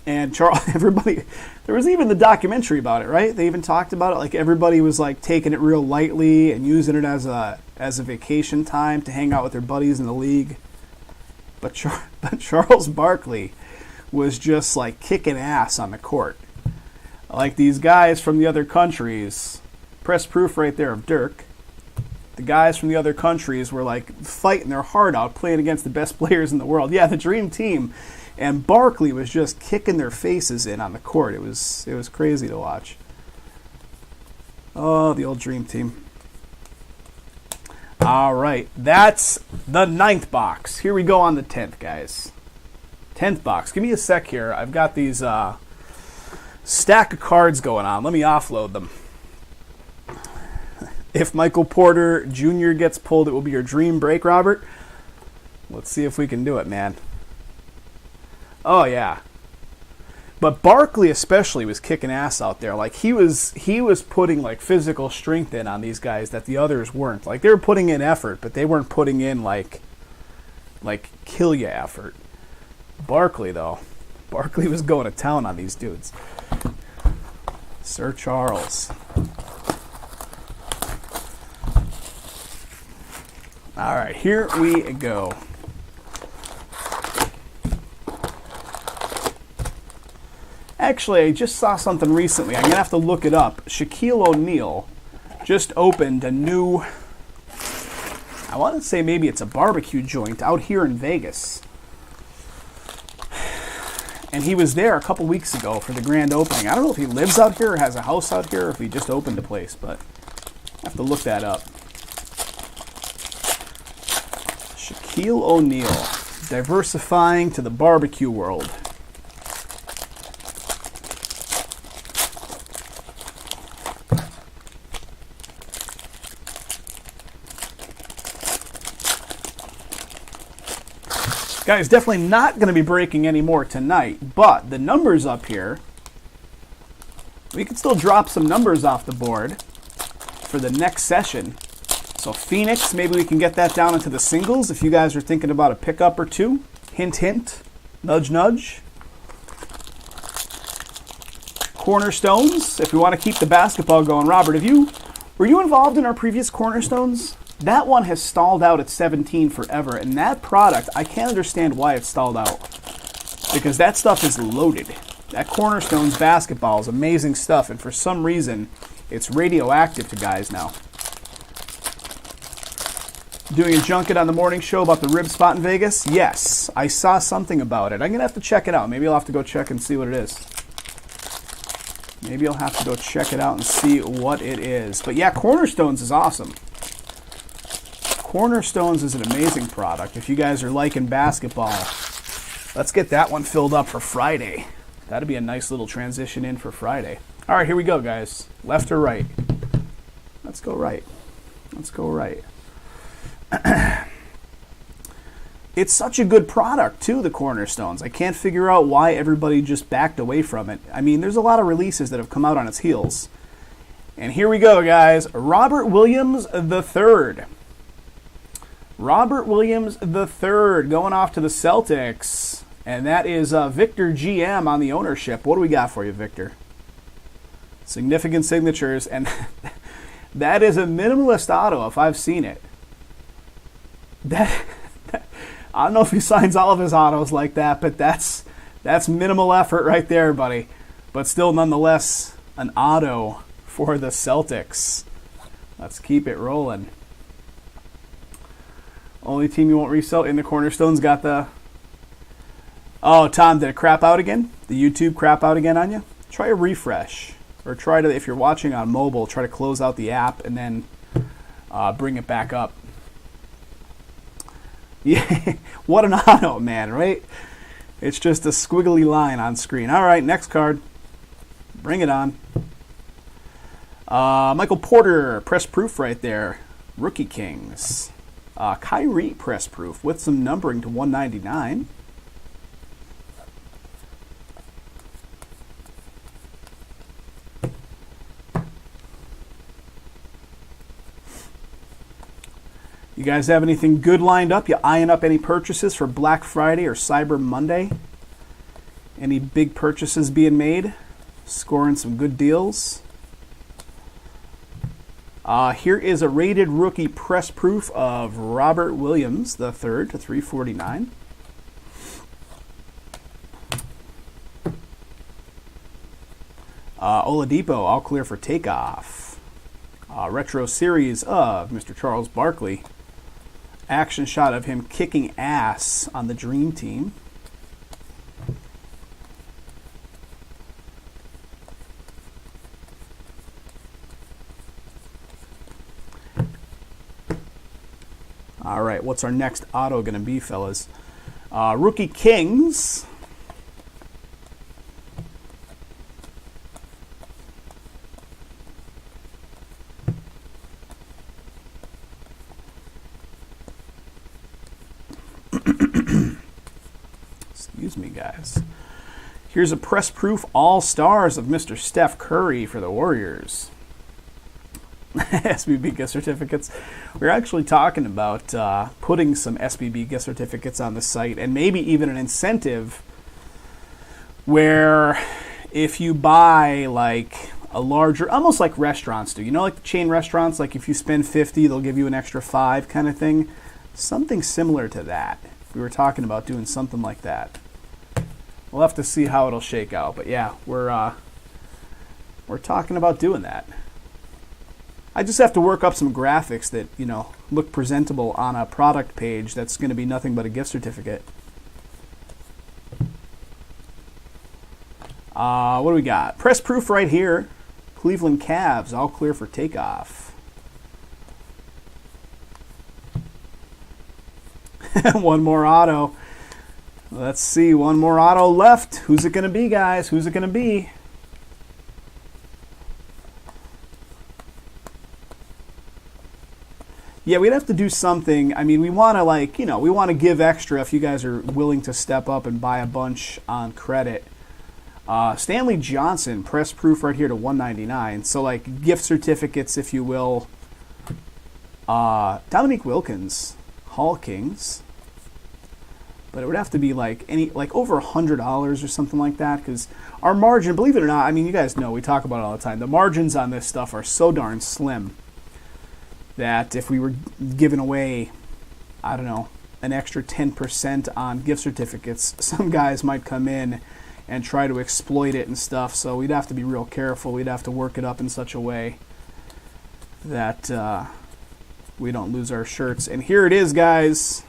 And everybody, there was even the documentary about it, right? They even talked about it, like everybody was like taking it real lightly and using it as a vacation time to hang out with their buddies in the league. But Charles Barkley was just like kicking ass on the court. Like these guys from the other countries, press proof right there of Dirk. The guys from the other countries were like fighting their heart out, playing against the best players in the world. Yeah, the dream team. And Barkley was just kicking their faces in on the court. It was crazy to watch. Oh, the old dream team. All right, that's the 9th box. Here we go on the 10th, guys. 10th box. Give me a sec here. I've got these stack of cards going on. Let me offload them. If Michael Porter Jr. gets pulled, it will be your dream break, Robert. Let's see if we can do it, man. Oh, yeah. But Barkley especially was kicking ass out there. Like he was putting like physical strength in on these guys that the others weren't. Like they were putting in effort, but they weren't putting in like kill ya effort. Barkley though, Barkley was going to town on these dudes. Sir Charles. All right, here we go. Actually, I just saw something recently. I'm going to have to look it up. Shaquille O'Neal just opened a new, I want to say maybe it's a barbecue joint out here in Vegas. And he was there a couple weeks ago for the grand opening. I don't know if he lives out here or has a house out here or if he just opened a place, but I have to look that up. Shaquille O'Neal, diversifying to the barbecue world. Guys, definitely not going to be breaking any more tonight, but the numbers up here, we can still drop some numbers off the board for the next session. So Phoenix, maybe we can get that down into the singles if you guys are thinking about a pickup or two. Hint, hint. Nudge, nudge. Cornerstones, if we want to keep the basketball going. Robert, were you involved in our previous Cornerstones? That one has stalled out at 17 forever, and that product, I can't understand why it stalled out. Because that stuff is loaded. That Cornerstones basketball is amazing stuff, and for some reason, it's radioactive to guys now. Doing a junket on the morning show about the rib spot in Vegas? Yes, I saw something about it. I'm going to have to check it out. Maybe I'll have to go check and see what it is. Maybe I'll have to go check it out and see what it is. But yeah, Cornerstones is awesome. Cornerstones is an amazing product. If you guys are liking basketball, let's get that one filled up for Friday. That'd be a nice little transition in for Friday. All right, here we go, guys. Left or right? Let's go right. Let's go right. It's such a good product, too, the Cornerstones. I can't figure out why everybody just backed away from it. I mean, there's a lot of releases that have come out on its heels. And here we go, guys. Robert Williams III. Robert Williams III going off to the Celtics. And that is Victor GM on the ownership. What do we got for you, Victor? Significant signatures. And that is a minimalist auto if I've seen it. I don't know if he signs all of his autos like that, but that's minimal effort right there, buddy. But still, nonetheless, an auto for the Celtics. Let's keep it rolling. Only team you won't resell in the Cornerstones got the... Oh, Tom, did it crap out again? The YouTube crap out again on you? Try a refresh. Or try to, if you're watching on mobile, try to close out the app and then bring it back up. Yeah, what an auto, man, right? It's just a squiggly line on screen. All right, next card. Bring it on. Michael Porter, press proof right there. Rookie Kings. Kyrie press proof with some numbering to 199. You guys have anything good lined up? You eyeing up any purchases for Black Friday or Cyber Monday? Any big purchases being made? Scoring some good deals? Here is a rated rookie press proof of Robert Williams III to 349. Oladipo, all clear for takeoff. Retro series of Mr. Charles Barkley. Action shot of him kicking ass on the Dream Team. All right, what's our next auto going to be, fellas? Rookie Kings. Excuse me, guys. Here's a press proof All-Stars of Mr. Steph Curry for the Warriors. SBB gift certificates. We're actually talking about putting some SBB gift certificates on the site, and maybe even an incentive where if you buy like a larger, almost like restaurants do, you know, like the chain restaurants, like if you spend $50, they'll give you an extra $5 kind of thing. Something similar to that. We were talking about doing something like that. We'll have to see how it'll shake out, but yeah, we're talking about doing that. I just have to work up some graphics that, you know, look presentable on a product page that's going to be nothing but a gift certificate. What do we got? Press proof right here. Cleveland Cavs, all clear for takeoff. One more auto. Let's see, one more auto left. Who's it going to be, guys? Who's it going to be? Yeah, we'd have to do something. I mean, we want to, like, you know, we want to give extra if you guys are willing to step up and buy a bunch on credit. Stanley Johnson, press proof right here to $199. So, like, gift certificates, if you will. Dominique Wilkins, Hall Kings. But it would have to be like over $100 or something like that, because our margin, believe it or not, I mean, you guys know, we talk about it all the time. The margins on this stuff are so darn slim that if we were giving away, I don't know, an extra 10% on gift certificates, some guys might come in and try to exploit it and stuff. So we'd have to be real careful. We'd have to work it up in such a way that we don't lose our shirts. And here it is, guys.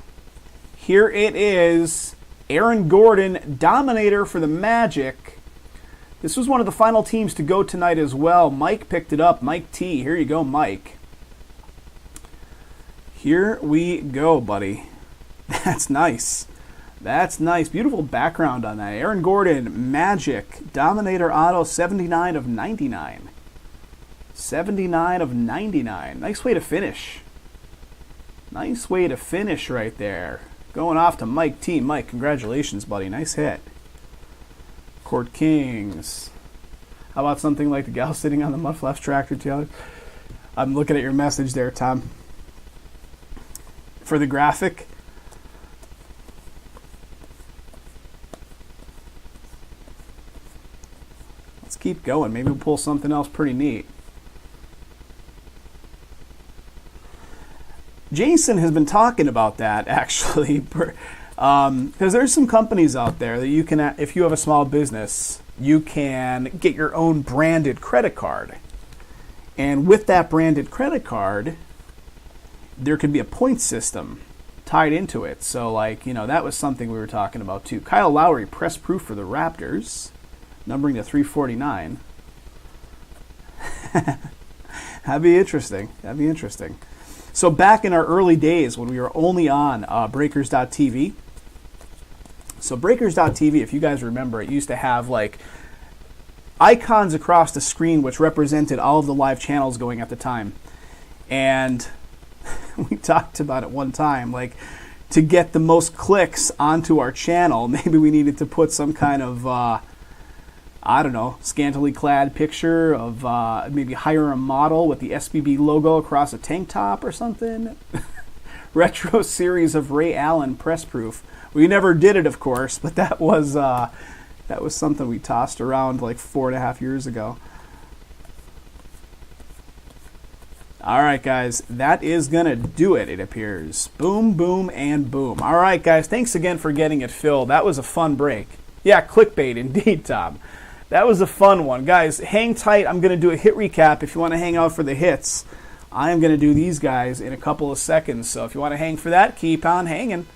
Here it is. Aaron Gordon, Dominator for the Magic. This was one of the final teams to go tonight as well. Mike picked it up. Mike T. Here you go, Mike. Here we go, buddy. That's nice. That's nice. Beautiful background on that. Aaron Gordon, Magic, Dominator Auto, 79 of 99. 79 of 99. Nice way to finish. Nice way to finish right there. Going off to Mike T. Mike, congratulations, buddy. Nice hit. Court Kings. How about something like the gal sitting on the Mudflaps tractor trailer? I'm looking at your message there, Tom. For the graphic. Let's keep going. Maybe we'll pull something else pretty neat. Jason has been talking about that, actually, because there's some companies out there that you can, if you have a small business, you can get your own branded credit card. And with that branded credit card, there could be a point system tied into it. So, like, you know, that was something we were talking about, too. Kyle Lowry, press proof for the Raptors, numbering to 349. That'd be interesting. That'd be interesting. So back in our early days when we were only on Breakers.tv, so Breakers.tv, if you guys remember, it used to have like icons across the screen which represented all of the live channels going at the time. And we talked about it one time, like to get the most clicks onto our channel, maybe we needed to put some kind of, I don't know, scantily clad picture of maybe hire a model with the SBB logo across a tank top or something. Retro series of Ray Allen press proof. We never did it, of course, but that was something we tossed around like 4.5 years ago. All right, guys, that is going to do it, it appears. Boom, boom, and boom. All right, guys, thanks again for getting it filled. That was a fun break. Yeah, clickbait indeed, Tom. That was a fun one. Guys, hang tight. I'm going to do a hit recap if you want to hang out for the hits. I am going to do these guys in a couple of seconds. So if you want to hang for that, keep on hanging.